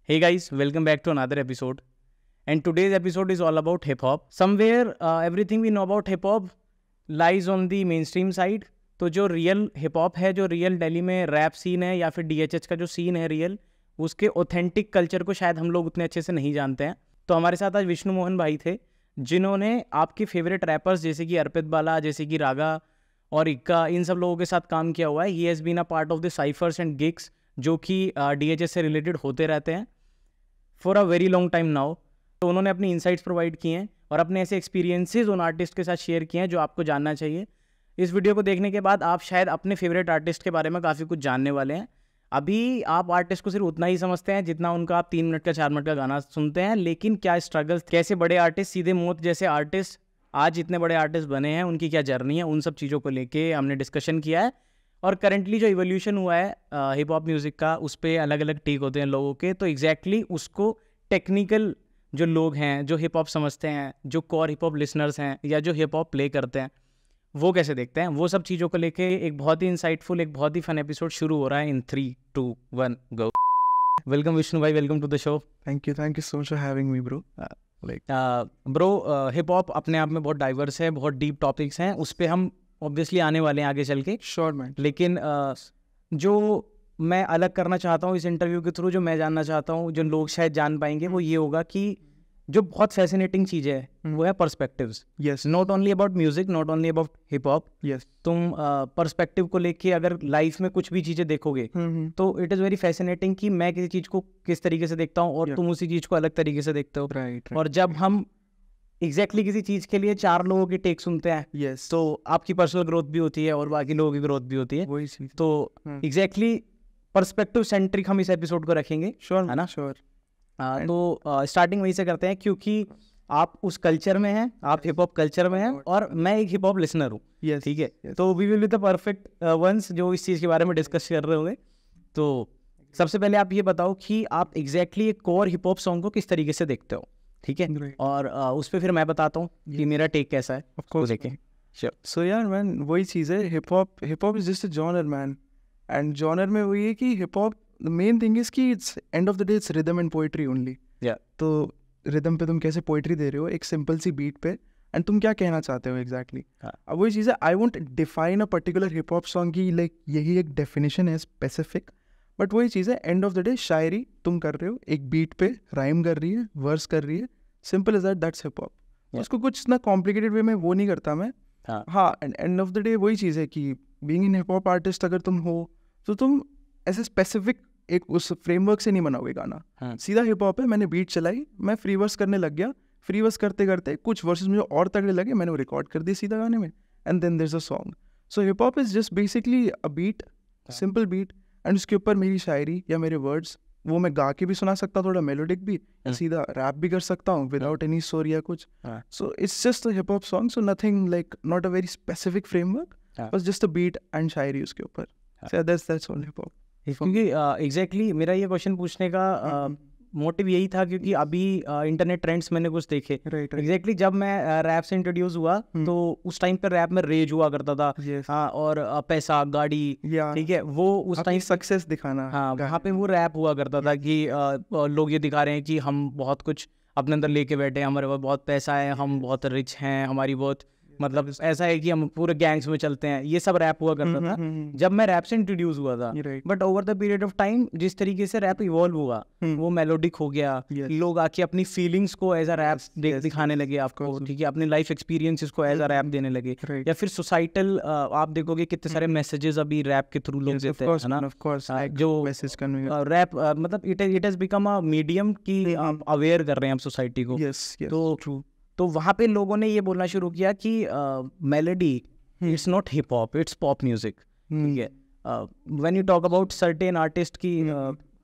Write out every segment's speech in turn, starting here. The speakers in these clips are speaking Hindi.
Hey guys, welcome back to another episode. And today's episode is all about hip hop. Somewhere everything we know about hip hop lies on the mainstream side. तो जो रियल हिप हॉप है, जो रियल दिल्ली में रैप सीन है या फिर DHH का जो सीन है रियल, उसके ऑथेंटिक कल्चर को शायद हम लोग उतने अच्छे से नहीं जानते हैं. तो हमारे साथ आज विष्णु मोहन भाई थे, जिन्होंने आपके फेवरेट रैपर्स जैसे कि अर्पित बाला, जैसे कि रागा और इक्का, इन सब लोगों के साथ काम किया हुआ है. He has been a part of the ciphers and gigs जो कि DHH से रिलेटेड होते रहते हैं for a very long time now. तो उन्होंने अपनी इंसाइट्स प्रोवाइड किए हैं और अपने ऐसे एक्सपीरियंसेस उन आर्टिस्ट के साथ शेयर किए हैं जो आपको जानना चाहिए. इस वीडियो को देखने के बाद आप शायद अपने फेवरेट आर्टिस्ट के बारे में काफ़ी कुछ जानने वाले हैं. अभी आप आर्टिस्ट को सिर्फ उतना ही समझते हैं जितना उनका आप 3 मिनट का 4 मिनट का गाना सुनते हैं, लेकिन क्या स्ट्रगल्स, कैसे बड़े आर्टिस्ट, सीधे मौत जैसे आर्टिस्ट आज इतने बड़े आर्टिस्ट बने हैं, उनकी क्या जर्नी है, उन सब चीज़ों को लेके हमने डिस्कशन किया है. और करंटली जो इवोल्यूशन हुआ है हिप हॉप म्यूज़िक का, उस पर अलग अलग टेक होते हैं लोगों के. तो एग्जैक्टली उसको टेक्निकल जो लोग हैं, जो हिप हॉप समझते हैं, जो कोर हिप हॉप लिसनर्स हैं या जो हिप हॉप प्ले करते हैं, वो कैसे देखते हैं, वो सब चीज़ों को लेके एक बहुत ही इंसाइटफुल, एक बहुत ही फन एपिसोड शुरू हो रहा है इन 3, 2, 1 गो. वेलकम विष्णु भाई, welcome to the show. Thank you so much for having me, bro. Bro, hip hop अपने आप में बहुत डाइवर्स है, बहुत डीप टॉपिक्स हैं, उस पर हम ऑब्वियसली आने वाले हैं आगे चल के. Sure, man. लेकिन जो मैं अलग करना चाहता हूँ इस इंटरव्यू के थ्रू, जो मैं जानना चाहता हूँ, जो लोग शायद जान पाएंगे, वो ये होगा कि जो बहुत फैसिनेटिंग चीज़ है वो है perspectives. Yes. Not only about music, not only about hip hop. Yes. तुम पर्सपेक्टिव को लेके अगर लाइफ में कुछ भी चीज़ें देखोगे तो इट इज़ वेरी फैसिनेटिंग कि मैं किसी चीज़ को किस तरीके से देखता हूँ और तुम उसी चीज़ को अलग तरीके से देखते हो. Right. और जब हम एग्जैक्टली किसी चीज़ के लिए 4 लोगों की टेक सुनते हैं, Yes. तो आपकी पर्सनल ग्रोथ भी होती है और बाकी लोगों की ग्रोथ भी होती है. वही चीज़. तो एग्जैक्टली पर्सपेक्टिव सेंट्रिक हम इस एपिसोड को रखेंगे. Sure, है ना? Sure. तो स्टार्टिंग वहीं से करते हैं, क्योंकि आप उस कल्चर में हैं, आप हिप हॉप कल्चर में हैं और मैं एक हिप हॉप लिसनर हूँ. Yes. ठीक है. Yes. तो we will be the perfect ones जो इस चीज़ के बारे में डिस्कस कर रहे होंगे. तो सबसे पहले आप ये बताओ कि आप एग्जैक्टली एक कोर हिप हॉप सॉन्ग को किस तरीके से देखते हो. ठीक है. Right. और उस पर फिर मैं बताता हूँ कि मेरा टेक कैसा है. Of course. देखें. So yeah, man, वही चीज़ है. Hip hop is just a genre, man. And genre में वही है कि hip hop, the main thing is कि it's end of the day it's rhythm and poetry only. Yeah. तो rhythm पे तुम कैसे poetry दे रहे हो एक सिंपल सी बीट पे, एंड तुम क्या कहना चाहते हो एग्जैक्टली. अब वही चीज़ है, I won't define a particular hip hop song की लाइक यही एक डेफिनेशन है स्पेसिफिक, बट वही चीज़ है, एंड ऑफ द डे शायरी तुम कर रहे हो, एक बीट पे राइम कर रही है, वर्स कर रही है, simple is that's hip hop. उसको कुछ ना कॉम्प्लिकेटेड वे में वो नहीं करता मैं. हाँ, and and of the day वही चीज़ है कि being in hip hop artist अगर तुम हो तो तुम ऐसे स्पेसिफिक एक उस फ्रेमवर्क से नहीं बनाओगे गाना. सीधा हिप हॉप है, मैंने बीट चलाई, मैं फ्री वर्स करने लग गया, फ्री वर्स करते करते कुछ वर्सेस मुझे और तगड़े लगे, मैंने वो रिकॉर्ड कर दिया सीधा गाने में, and then there is a song. So hip hop is just basically a beat, simple beat, and उसके ऊपर मेरी शायरी या मेरे वर्ड्स, वो मैं गा के भी सुना सकता हूँ, थोड़ा मेलोडिक भी, सीधा रैप भी कर सकता हूँ विदाउट एनी स्टोरी या कुछ. So it's just a hip hop song, so nothing like not a very specific framework, बस जस्ट अ बीट एंड शायरी उसके ऊपर. So that's all hip hop. क्योंकि एग्जैक्टली मेरा ये क्वेश्चन पूछने का मोटिव यही था, क्योंकि अभी इंटरनेट ट्रेंड्स मैंने कुछ देखे. एग्जैक्टली जब मैं रैप से इंट्रोड्यूस हुआ तो उस टाइम पर रैप में रेज हुआ करता था. हाँ, और पैसा, गाड़ी, ठीक है, वो उस टाइम सक्सेस दिखाना. हाँ, वहाँ पे वो रैप हुआ करता था कि लोग ये दिखा रहे हैं कि हम बहुत कुछ अपने अंदर लेके बैठे हैं, हमारे पास बहुत पैसा है, हम बहुत रिच हैं, हमारी बहुत मतलब ऐसा है कि हम पूरे गैंग्स में चलते हैं, ये सब रैप हुआ करता था जब मैं रैप से इंट्रोड्यूस हुआ था. But over the period of time जिस तरीके से रैप इवॉल्व हुआ, वो मेलोडिक हो गया, लोग आके अपनी फीलिंग्स को एज अ रैप दिखाने लगे आपको, ठीक है, अपने लाइफ एक्सपीरियंसेस को एज अ रैप देने लगे, या फिर सोसाइटल आप देखोगे कितने सारे मैसेजेस अभी रैप के थ्रू लोग देते हैं, है ना, जो मैसेज रैप मतलब it has become a medium कि अवेयर कर रहे हैं आप सोसाइटी को. तो वहाँ पे लोगों ने ये बोलना शुरू किया कि melody it's not hip hop, it's pop music. ठीक है. When you talk about certain artist की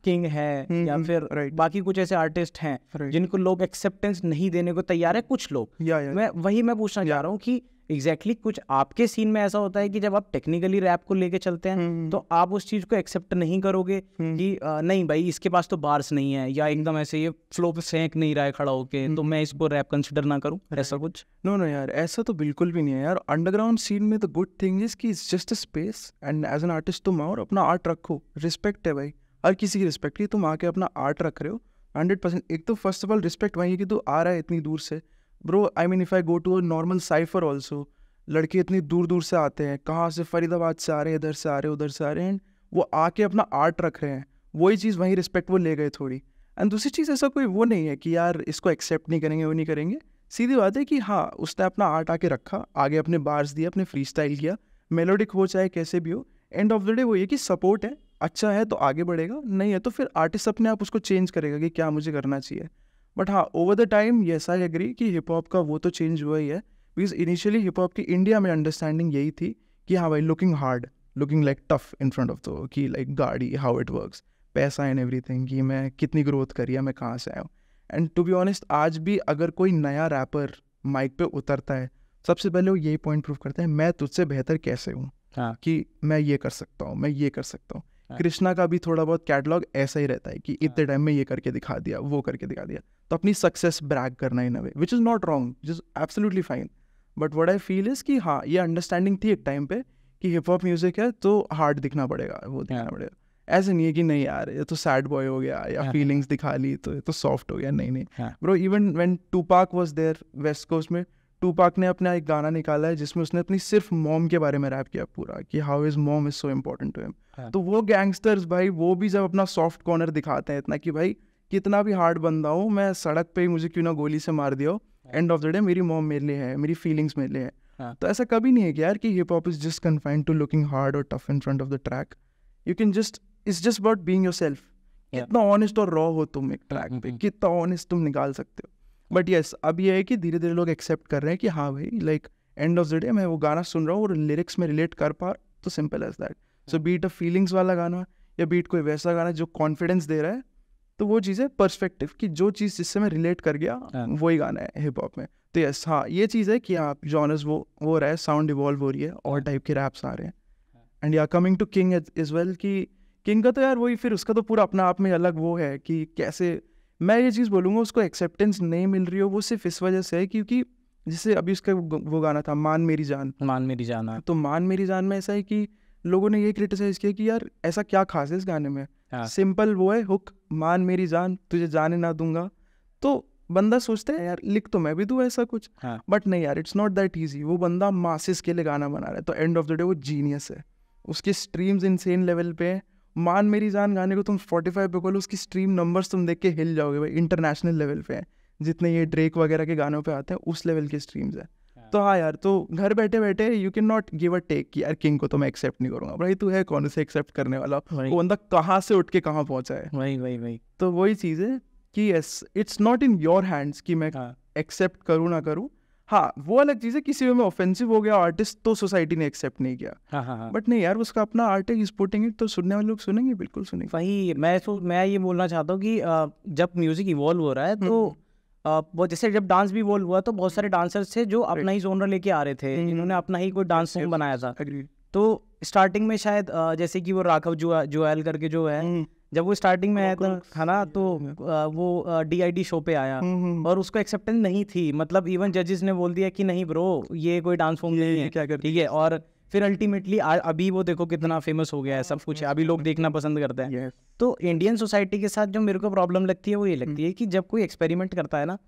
किंग है या फिर बाकी कुछ ऐसे आर्टिस्ट हैं जिनको लोग एक्सेप्टेंस नहीं देने को तैयार है, कुछ लोग. मैं पूछना चाह रहा हूँ कि एग्जैक्टली कुछ आपके सीन में ऐसा होता है कि जब आप टेक्निकली रैप को लेके चलते हैं तो आप उस चीज को एक्सेप्ट नहीं करोगे कि नहीं भाई इसके पास तो बार्स नहीं है, या एकदम ऐसे ये फ्लो पे फेंक नहीं रहा है खड़ा होके, तो मैं इसको रैप कंसिडर ना करूं, ऐसा कुछ? नो यार, ऐसा तो बिल्कुल भी नहीं है यार. अंडरग्राउंड सीन में द गुड थिंग इज कि it's just a space, and as an artist तुम आओ और अपना आर्ट रखो, रिस्पेक्ट है भाई. हर किसी की रिस्पेक्ट की, तुम आके अपना आर्ट रख रहे हो 100%। एक तो फर्स्ट ऑफ ऑल रिस्पेक्ट वही है कि तू आ रहा है इतनी दूर से bro. I mean if I go to a normal cipher also, लड़के इतनी दूर दूर से आते हैं, कहाँ से, फरीदाबाद से आ रहे हैं, इधर से आ रहे हैं, उधर से आ रहे हैं, एंड वो आके अपना आर्ट रख रहे हैं, वही चीज़ वही रिस्पेक्ट वो ले गए थोड़ी। एंड दूसरी चीज़ ऐसा कोई वो नहीं है कि यार इसको एक्सेप्ट नहीं करेंगे, वो नहीं करेंगे। सीधी बात है कि हाँ उसने अपना आर्ट आके रखा, आगे अपने बार्स दिए, अपने फ्री स्टाइल किया, मेलोडिक हो चाहे कैसे भी हो, एंड ऑफ द डे वो ये कि सपोर्ट है, अच्छा है तो आगे बढ़ेगा, नहीं है तो फिर आर्टिस्ट अपने आप उसको चेंज करेगा कि क्या मुझे करना चाहिए। बट हाँ over the time yes I agree कि हिप हॉप का वो तो चेंज हुआ ही है, बिकॉज इनिशियली हिप हॉप की इंडिया में अंडरस्टैंडिंग यही थी कि हाँ भाई looking hard, looking like tough in front of the कि लाइक गाड़ी, हाउ इट वर्क्स, पैसा एंड एवरीथिंग, कि मैं कितनी ग्रोथ करी है, मैं कहाँ से आया हूँ। एंड टू बी ऑनेस्ट आज भी अगर कोई नया रैपर माइक पे उतरता है, सबसे पहले वो यही पॉइंट प्रूव करता है, मैं तुझसे बेहतर कैसे हूँ, हाँ. कि मैं ये कर सकता हूँ, मैं ये कर सकता हूँ। हाँ. कृष्णा का भी थोड़ा बहुत कैटलॉग ऐसा ही रहता है कि इतने टाइम में ये करके दिखा दिया, वो करके दिखा दिया, तो अपनी सक्सेस ब्रैग करना in a way which is not wrong, which is absolutely fine. But what I feel is कि हाँ ये अंडरस्टैंडिंग थी एक टाइम पे कि हिप हॉप म्यूजिक है तो हार्ड दिखना पड़ेगा, वो दिखना पड़ेगा। ऐसे नहीं है कि नहीं यार ये तो सैड बॉय हो गया या फीलिंग्स दिखा ली तो ये तो सॉफ्ट हो गया, नहीं नहीं bro. Even when Tupac was there west coast में, टूपाक ने अपना एक गाना निकाला है जिसमें उसने अपनी सिर्फ मॉम के बारे में रैप किया पूरा, कि how is mom is so important to him. तो वो गैंगस्टर्स भाई वो भी जब अपना सॉफ्ट कॉर्नर दिखाते हैं इतना कि भाई कितना भी हार्ड बंदा हो, मैं सड़क पे ही मुझे क्यों ना गोली से मार दिया हो, एंड ऑफ द डे मेरी मॉम मेरे लिए है, मेरी फीलिंग्स मेरे लिए है। तो ऐसा कभी नहीं है कि यार कि hip hop is just confined to looking hard और tough in front of the track. You can just, it's just about being yourself. कितना ऑनेस्ट और रॉ हो तुम एक ट्रैक पे, कितना ऑनेस्ट तुम निकाल सकते हो। बट येस अब ये है कि धीरे धीरे लोग एक्सेप्ट कर रहे हैं कि हाँ भाई like and of the day मैं वो गाना सुन रहा हूँ और लिरिक्स में रिलेट कर पा, तो simple as that. So beat a feelings वाला गाना या बीट कोई वैसा गाना जो कॉन्फिडेंस दे रहा है, तो वो चीज़ है पर्सपेक्टिव कि जो चीज़ जिससे मैं रिलेट कर गया वही गाना है हिप हॉप में। तो यस हाँ ये चीज़ है कि आप जॉनर्स वो हो रहा है, साउंड इवॉल्व हो रही है और टाइप के रैप्स आ रहे हैं। And yeah coming to King is well कि किंग का तो यार वही फिर उसका तो पूरा अपना आप में अलग वो है कि कैसे मैं ये चीज़ बोलूँगा उसको एक्सेप्टेंस नहीं मिल रही हो, वो सिर्फ इस वजह से है क्योंकि जैसे अभी उसका वो गाना था मान मेरी जान, मान मेरी जान, तो मान मेरी जान में ऐसा है कि लोगों ने ये क्रिटिसाइज किया कि यार ऐसा क्या खास है इस गाने में, सिंपल वो है हुक, मान मेरी जान तुझे जाने ना दूंगा। तो बंदा सोचता है यार लिख तो मैं भी दूँ ऐसा कुछ, बट नहीं यार इट्स नॉट दैट ईजी। वो बंदा मासेस के लिए गाना बना रहा है, तो एंड ऑफ द डे वो जीनियस है, उसकी स्ट्रीम्स इनसेन लेवल पे है। मान मेरी जान गाने को तुम स्पॉटिफाई पे खोलो, उसकी स्ट्रीम नंबर्स तुम देख के हिल जाओगे भाई, इंटरनेशनल लेवल पे है, जितने ये ड्रेक वगैरह के गानों पे आते हैं उस लेवल की स्ट्रीम्स है। तो हाँ यार तो घर बैठे बैठे you can not give a take कि यार किंग को तो मैं एक्सेप्ट नहीं करूँगा। भाई तू है कौन उसे एक्सेप्ट करने वाला, वो बंदा कहाँ से उठ के कहाँ पहुँचा है। वही तो वही चीज़ है कि yes it's not in your hands कि मैं एक्सेप्ट करूँ ना करूँ। हाँ वो अलग चीज़ है, किसी में ऑफेंसिव हो गया आर्टिस्ट तो सोसाइटी ने एक्सेप्ट नहीं किया, बट नहीं यार उसका अपना आर्ट है, इज पुटिंग इट, तो सुनने वाले लोग सुनेंगे, बिल्कुल सुनेंगे। वही मैं ये बोलना चाहता हूँ कि जब म्यूजिक इवॉल्व हो रहा है तो वो जैसे जब डांस भी इवॉल्व हुआ तो बहुत सारे डांसर्स थे जो अपना ही जोनर लेके आ रहे थे, जिन्होंने अपना ही कोई डांस सॉन्ग बनाया था। तो स्टार्टिंग में शायद जैसे कि वो राघव जुएल करके जो है, जब वो स्टार्टिंग में आया था ना तो वो DID शो पे आया और उसको एक्सेप्टेंस नहीं थी, मतलब इवन जजेस ने बोल दिया कि नहीं ब्रो ये कोई डांस फॉर्म नहीं है, ठीक है। और फिर अल्टीमेटली अभी वो देखो कितना फेमस हो गया है, सब कुछ है, अभी लोग देखना पसंद करते हैं। तो इंडियन सोसाइटी के साथ जो मेरे को प्रॉब्लम लगती है वो ये लगती है कि जब कोई एक्सपेरिमेंट करता है ना,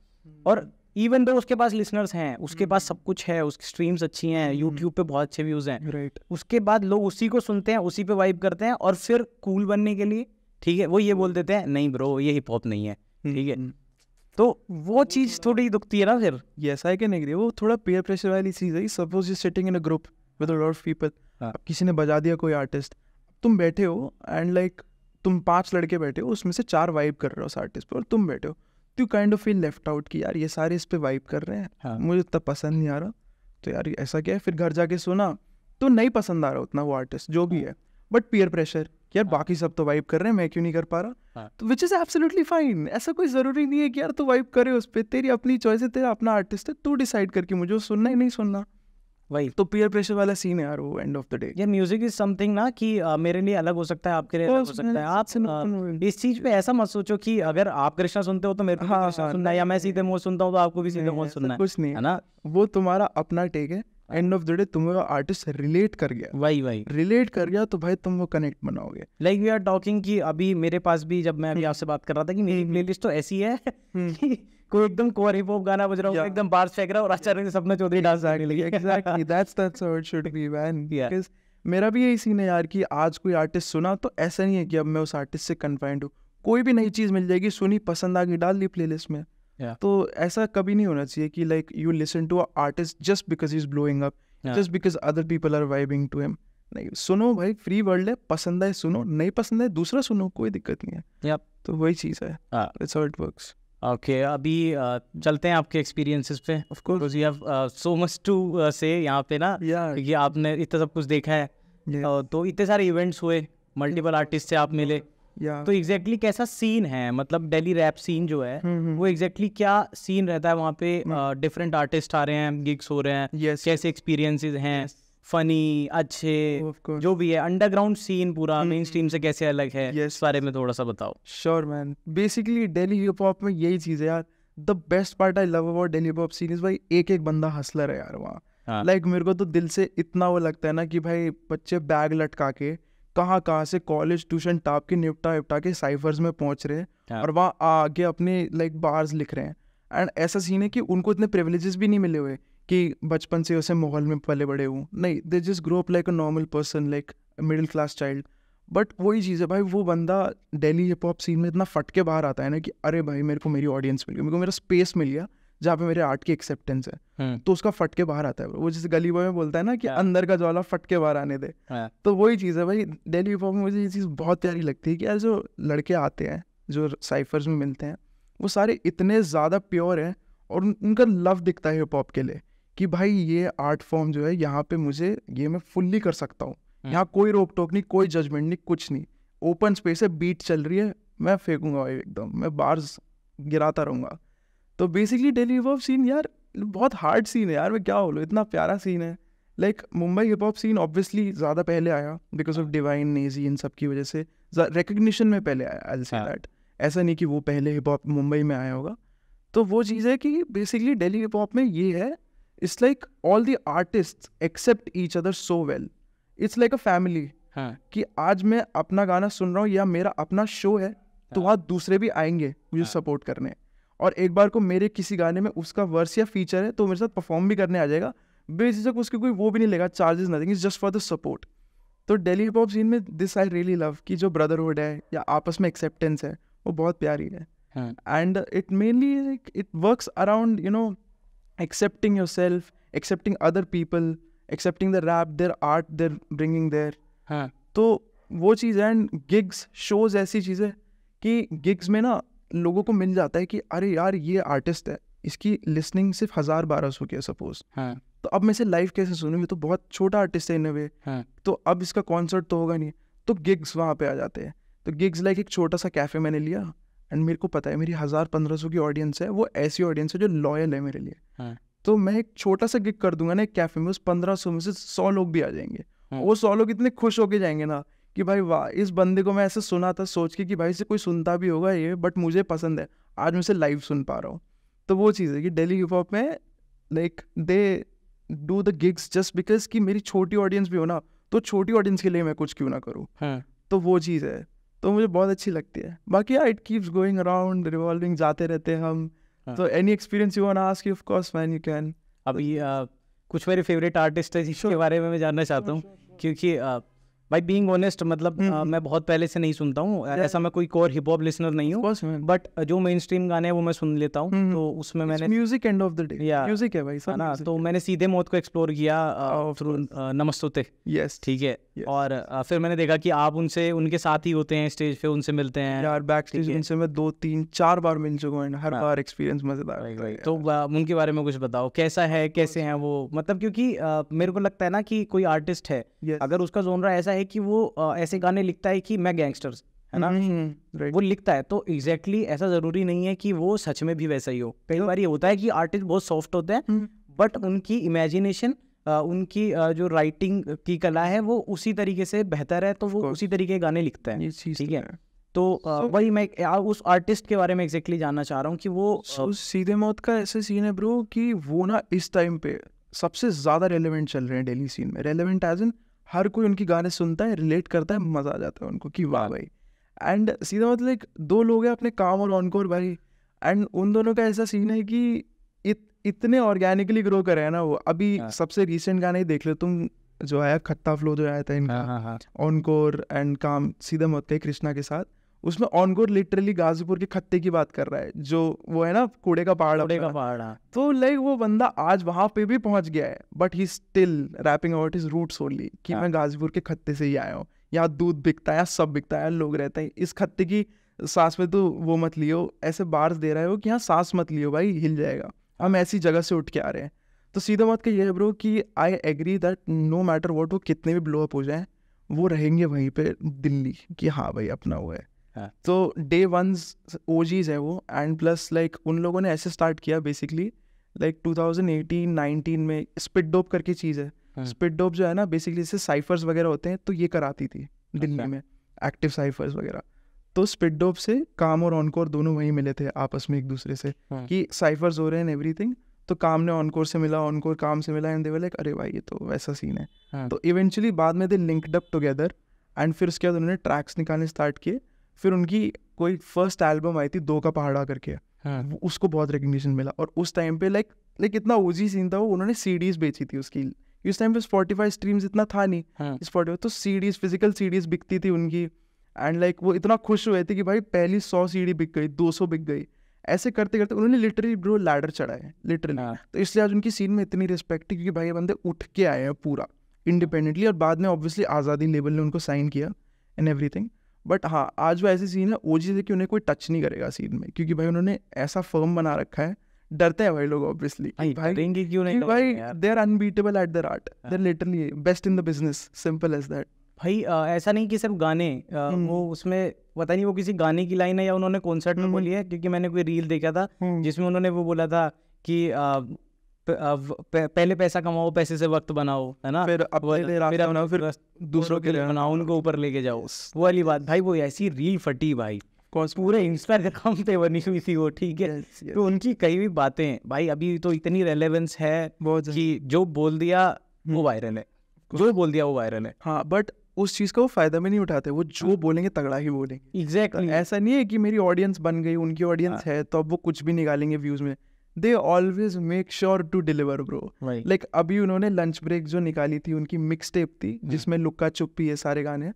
और इवन दो उसके पास लिसनर्स हैं, उसके पास सब कुछ है, उसकी स्ट्रीम्स अच्छी हैं, यूट्यूब पे बहुत अच्छे व्यूज़ हैं, उसके बाद लोग उसी को सुनते हैं, उसी पे वाइब करते हैं, और फिर कूल बनने के लिए ठीक है वो ये बोल देते हैं नहीं ब्रो ये हिप हॉप नहीं है, ठीक है। तो वो चीज़ थोड़ी दुखती है ना फिर। यस आई कैन एग्री, वो थोड़ा पीयर प्रेशर वाली चीज़ है। Suppose you sitting in a group with a lot of people, किसी ने बजा दिया कोई आर्टिस्ट, तुम बैठे हो एंड लाइक तुम 5 लड़के बैठे हो, उसमें से 4 वाइब कर रहे हो उस आर्टिस्ट पर, और तुम बैठे हो, तो you kind of feel left out कि यार ये सारे इस पे वाइब कर रहे हैं, मुझे इतना पसंद नहीं आ रहा, तो यार ऐसा क्या है। फिर घर जाके सुना तो नहीं पसंद आ रहा उतना वो आर्टिस्ट जो भी है, बट पीयर प्रेशर कि यार बाकी सब तो वाइब कर रहे हैं, मैं क्यों नहीं कर पा रहा, तो विच इज़ एब्सोल्युटली फाइन। ऐसा कोई ज़रूरी नहीं है कि यार तू वाइब करे उस पर, तेरी अपनी चॉइस है, तेरा अपना आर्टिस्ट है, तू डिसाइड करके मुझे सुनना ही नहीं सुनना। वही तो पीयर प्रेशर वाला सीन है यार वो एंड ऑफ द डे। ये म्यूजिक इज समथिंग ना कि मेरे लिए अलग हो सकता है, आपके लिए अलग हो सकता है। आप इस चीज पे ऐसा मत सोचो कि अगर आप कृष्णा सुनते हो तो मेरे को कृष्णा सुनना है, या मैं सीधे मोह सुनता हूँ तो आपको भी सीधे मोह सुनना है, कुछ नहीं है ना। वो तुम्हारा अपना टेक है, एंड ऑफ द डे तुम्हें आर्टिस्ट रिलेट कर गया, वही रिलेट कर गया तो भाई तुम वो कनेक्ट बनाओगे. लाइक वी आर टॉकिंग कि अभी मेरे पास भी, जब मैं अभी आपसे बात कर रहा था कि मेरी प्लेलिस्ट तो ऐसी है कि कोई एकदम कोर हिप हॉप गाना बज रहा होगा, एकदम बार्स फेंक रहा है और आचार्य सपना चौधरी डांस करने लगी. Exactly that's how it should be man. Because मेरा भी यही सीन है यार कि आज कोई आर्टिस्ट सुना तो ऐसा नहीं है कि अब मैं उस आर्टिस्ट से कन्फाइंड हूँ. कोई भी नई चीज़ मिल जाएगी, सुनी, पसंद आ गई, डाल दी प्लेलिस्ट में. तो ऐसा कभी नहीं होना चाहिए कि like you listen to a artist just because he is blowing up, just because other people are vibing to him. नहीं, सुनो भाई, फ्री वर्ल्ड है, पसंद है सुनो, नहीं पसंद है दूसरा सुनो, कोई दिक्कत नहीं है. तो वही चीज़ है. That's how it works. Okay, अभी चलते हैं आपके एक्सपीरियंसेस पे. Of course you have so much to say यहाँ पे ना, कि आपने इतना सब कुछ देखा है. तो इतने सारे इवेंट्स हुए, मल्टीपल आर्टिस्ट से आप मिले. तो एग्जैक्टली कैसा सीन है, मतलब दिल्ली रैप सीन जो है वो एग्जैक्टली क्या सीन रहता है वहाँ पे? डिफरेंट आर्टिस्ट आ रहे हैं, गिग्स हो रहे हैं, कैसे एक्सपीरियंसेस हैं, फनी, अच्छे, जो भी है, अंडरग्राउंड सीन पूरा मेन स्ट्रीम से कैसे अलग है, इस बारे में थोड़ा सा बताओ. Sure man. Basically Delhi hip hop में यही चीज़ है यार. The best part I love about Delhi hip hop scene is भाई एक एक बंदा हसलर है यार वहाँ. लाइक मेरे को तो दिल से इतना वो लगता है ना कि भाई बच्चे बैग लटका के कहाँ से कॉलेज ट्यूशन टाप के निपटा के साइफर्स में पहुंच रहे हैं और वहाँ आगे अपने लाइक बार्स लिख रहे हैं. एंड ऐसा सीन है कि उनको इतने प्रिविलेजेस भी नहीं मिले हुए कि बचपन से उसे माहौल में पले बड़े हूँ. नहीं, they just grow up like a normal person, like middle class child. But वही चीज़ है भाई, वो बंदा दिल्ली हिप हॉप सीन में इतना फट के बाहर आता है ना कि अरे भाई मेरे को मेरी ऑडियंस मिल गई, मेरे को मेरा स्पेस मिल गया जहाँ पे मेरे आर्ट की एक्सेप्टेंस है. तो उसका फट के बाहर आता है. वो जैसे गली बॉय में बोलता है ना कि अंदर का ज्वाला फट के बाहर आने दे. तो वही चीज़ है भाई दिल्ली हिप हॉप में. मुझे ये चीज़ बहुत प्यारी लगती है कि यार जो लड़के आते हैं, जो साइफर्स में मिलते हैं, वो सारे इतने ज़्यादा प्योर हैं और उनका लव दिखता है हिप हॉप के लिए कि भाई ये आर्ट फॉर्म जो है यहाँ पे मुझे ये मैं फुल्ली कर सकता हूँ. यहाँ कोई रोक टोक नहीं, कोई जजमेंट नहीं, कुछ नहीं. ओपन स्पेस है, बीट चल रही है, मैं फेंकूंगा भाई एकदम, मैं बार्स गिराता रहूँगा. तो basically Delhi hip hop scene यार बहुत हार्ड सीन है यार, मैं क्या बोलूँ, इतना प्यारा सीन है. Like Mumbai hip hop scene obviously ज़्यादा पहले आया बिकॉज ऑफ डिवाइन, नेजी, इन सब की वजह से रिकग्निशन में पहले आया. I will say that. ऐसा नहीं कि वो पहले हिप हॉप मुंबई में आया होगा. तो वो चीज़ है कि बेसिकली दिल्ली हिप हॉप में ये है, it's like all the artist accept each other so well. It's like a family. कि आज मैं अपना गाना सुन रहा हूँ या मेरा अपना शो है तो वहाँ दूसरे भी आएंगे मुझे सपोर्ट करने, और एक बार को मेरे किसी गाने में उसका वर्स या फीचर है तो मेरे साथ परफॉर्म भी करने आ जाएगा. बेझिझक उसके कोई वो भी नहीं लेगा, charges nothing, is just for the support. तो दिल्ली हिप हॉप सीन में दिस आई रियली लव कि जो ब्रदरहुड है या आपस में एक्सेप्टेंस है वो बहुत प्यारी है. And it mainly it works around you know accepting your self, accepting other people, accepting the rap, their art they're bringing there. तो वो चीज़ है. एंड गिग्स, शोज ऐसी चीज़ है कि गिग्स में ना लोगों को मिल जाता है कि अरे यार ये आर्टिस्ट है, इसकी लिसनिंग सिर्फ 1000-1200 की है सपोज. तो अब मैं इसे लाइव कैसे सुनूँ, ये तो बहुत छोटा आर्टिस्ट है इन अ वे. तो अब इसका कॉन्सर्ट तो होगा नहीं. तो गिग्स वहाँ पे आ जाते हैं. तो गिग्स लाइक एक छोटा सा कैफ़े मैंने लिया एंड मेरे को पता है मेरी 1000-1500 की ऑडियंस है, वो ऐसी ऑडियंस है जो लॉयल है मेरे लिए. तो मैं एक छोटा सा गिग कर दूंगा ना एक कैफ़े में, उस 1500 में से 100 लोग भी आ जाएंगे. वो 100 लोग इतने खुश होके जाएंगे ना कि भाई वाह, इस बंदे को मैं ऐसे सुना था सोच के कि भाई से कोई सुनता भी होगा ये, बट मुझे पसंद है, आज मैं इसे लाइव सुन पा रहा हूँ. तो वो चीज़ है कि दिल्ली हिप हॉप में like they do the gigs just because कि मेरी छोटी ऑडियंस भी हो ना, तो छोटी ऑडियंस के लिए मैं कुछ क्यों ना करूँ. तो वो चीज़ है, तो मुझे बहुत अच्छी लगती है. बाकी it keeps going around, revolving, जाते रहते हैं हम. तो any experience you want to ask, of course man you can. अभी कुछ मेरे फेवरेट आर्टिस्ट है जिसके बारे में मैं जानना चाहता हूँ, क्योंकि भाई बीइंग ऑनेस्ट मतलब मैं बहुत पहले से नहीं सुनता हूँ, ऐसा मैं कोई कोर हिप हॉप लिसनर नहीं हूँ, बट जो मेन स्ट्रीम गाने हैं वो मैं सुन लेता हूँ. तो उसमें मैंने music and of the day, music है भाई सब ना. तो मैंने सीधे मौत को एक्सप्लोर किया थ्रू नमस्तुते. यस, ठीक है. और फिर मैंने देखा कि आप उनसे उनके साथ ही होते हैं, स्टेज पे उनसे मिलते हैं यार. बैक स्टेज उनसे मैं 2-3-4 बार मिल चुका हूँ, हर बार एक्सपीरियंस मजेदार. तो उनके बारे में कुछ बताओ, कैसा है, कैसे हैं वो, मतलब क्योंकि मेरे को लगता है ना कि कोई आर्टिस्ट है अगर उसका जोनरा ऐसा है कि वो ऐसे गाने लिखता है कि मैं गैंगस्टर्स है ना, वो लिखता है, तो एग्जैक्टली ऐसा जरूरी नहीं है कि वो सच में भी वैसा ही हो. कई बार ये होता है कि आर्टिस्ट बहुत सॉफ्ट होते हैं बट उनकी इमेजिनेशन, उनकी जो राइटिंग की कला है वो उसी तरीके से बेहतर है, तो वो उसी तरीके के गाने लिखता है. ठीक है. तो वही मैं उस आर्टिस्ट के बारे में एग्जैक्टली जानना चाह रहा हूँ कि वो सीधे मौत का ऐसे सीन है ब्रो कि वो ना इस टाइम पे सबसे ज़्यादा रेलेवेंट चल रहे हैं दिल्ली सीन में। रेलेवेंट एज इन हर कोई उनकी गाने सुनता है, रिलेट करता है, मज़ा आ जाता है उनको कि वाह भाई। एंड सीधा मतलब एक दो लोग हैं अपने काम और ऑनकोर भाई, एंड उन दोनों का ऐसा सीन है कि इतने ऑर्गेनिकली ग्रो करे हैं ना वो। अभी सबसे रिसेंट गाने ही देख लो तुम, जो आया खट्टा फ्लो जो आया था इनका ऑनकोर एंड काम सीधा मत कृष्णा के साथ, उसमें ऑनकोर लिटरली गाजीपुर के खत्ते की बात कर रहा है, जो वो है ना कूड़े का पहाड़। तो लाइक वो बंदा आज वहां पे भी पहुंच गया है, but he still rapping about his roots only, कि मैं गाजीपुर के खत्ते से ही आया हूँ, यहाँ दूध बिकता है, सब बिकता है, लोग रहते हैं, इस खत्ते की सांस में तो वो मत लियो, ऐसे बार्स दे रहे हो कि यहाँ सांस मत लियो भाई, हिल जाएगा, हम ऐसी जगह से उठ के आ रहे हैं। तो सीधा मत का ये है ब्रो कि I agree that no matter what, वो कितने भी ब्लो अप हो जाए वो रहेंगे वहीं पे दिल्ली, कि हाँ भाई अपना वो है। तो डे वंस ओजीज है वो, एंड प्लस लाइक उन लोगों ने ऐसे स्टार्ट किया बेसिकली लाइक 2018-19 में स्पिट डोप करके चीज़ है। स्पिट डोप जो है ना बेसिकली जैसे साइफर्स वगैरह होते हैं, तो ये कराती थी दिल्ली में एक्टिव साइफर्स वगैरह। तो स्पिट डोप से काम और ऑनकोर दोनों वहीं मिले थे आपस में एक दूसरे से, कि साइफर्स हो रहे हैं एवरीथिंग, तो काम ने ऑनकोर से मिला, ऑनकोर काम से मिला, एंड दे वर लाइक अरे भाई ये तो वैसा सीन है। तो इवेंचुअली बाद में दे लिंक्ड अप टुगेदर, एंड फिर उसके बाद उन्होंने ट्रैक्स निकालने स्टार्ट किए। फिर उनकी कोई फर्स्ट एल्बम आई थी दो का पहाड़ा करके, उसको बहुत रिकग्निशन मिला। और उस टाइम पे लाइक इतना ओजी सीन था वो, उन्होंने सीडीज बेची थी उसकी। उस टाइम पे स्पॉटिफाई स्ट्रीम्स इतना था नहीं स्पॉटिफाई, तो सीडीज, फिजिकल सीडीज बिकती थी उनकी, एंड लाइक वो इतना खुश हुए थे कि भाई पहली 100 सीडी बिक गई, 200 बिक गई, ऐसे करते करते उन्होंने लिटरली ब्रो लैडर चढ़ा है लिटरली। तो इसलिए आज उनकी सीन में इतनी रिस्पेक्ट है, क्योंकि भाई ये बंदे उठ के आए हैं पूरा इंडिपेंडेंटली, और बाद में ऑब्वियसली आज़ादी लेवल ने उनको साइन किया एंड एवरीथिंग। बट हाँ आज वो ऐसी सीन है ओजी से कि उन्हें कोई टच नहीं करेगा सीन में, क्योंकि भाई उन्होंने ऐसा फर्म बना रखा है, डरते हैं भाई लोग ऑब्वियसली, भाई they are unbeatable at their art, they are literally best in the business, simple as that. भाई ऐसा नहीं कि सिर्फ गाने, वो उसमें पता नहीं वो किसी गाने की लाइन है या उन्होंने कॉन्सर्ट में बोली है, क्योंकि मैंने कोई रील देखा था जिसमें उन्होंने वो बोला था कि पहले पैसा कमाओ, पैसे से वक्त बनाओ, है ना, फिर बनाओ, फिर दूसरों के लिए बनाओ, उनको ऊपर लेके जाओ, वो वाली बात। भाई वो ऐसी रील फटी भाई, पूरे इंस्टाग्राम पे बनी हुई थी वो, ठीक है। तो उनकी कई भी बातें भाई अभी तो इतनी रेलेवेंस है कि जो बोल दिया वो वायरल है, जो बोल दिया वो वायरल है। हाँ बट उस चीज़ का वो फायदा में नहीं उठाते, वो जो बोलेंगे तगड़ा ही बोलेंगे। एग्जैक्टली ऐसा नहीं है कि मेरी ऑडियंस बन गई, उनकी ऑडियंस है तो अब वो कुछ भी निकालेंगे व्यूज में। They always make sure to deliver bro. Like अभी उन्होंने लंच ब्रेक जो निकाली थी, उनकी मिक्स टेप थी जिसमें लुक्का चुप्पी ये सारे गाने,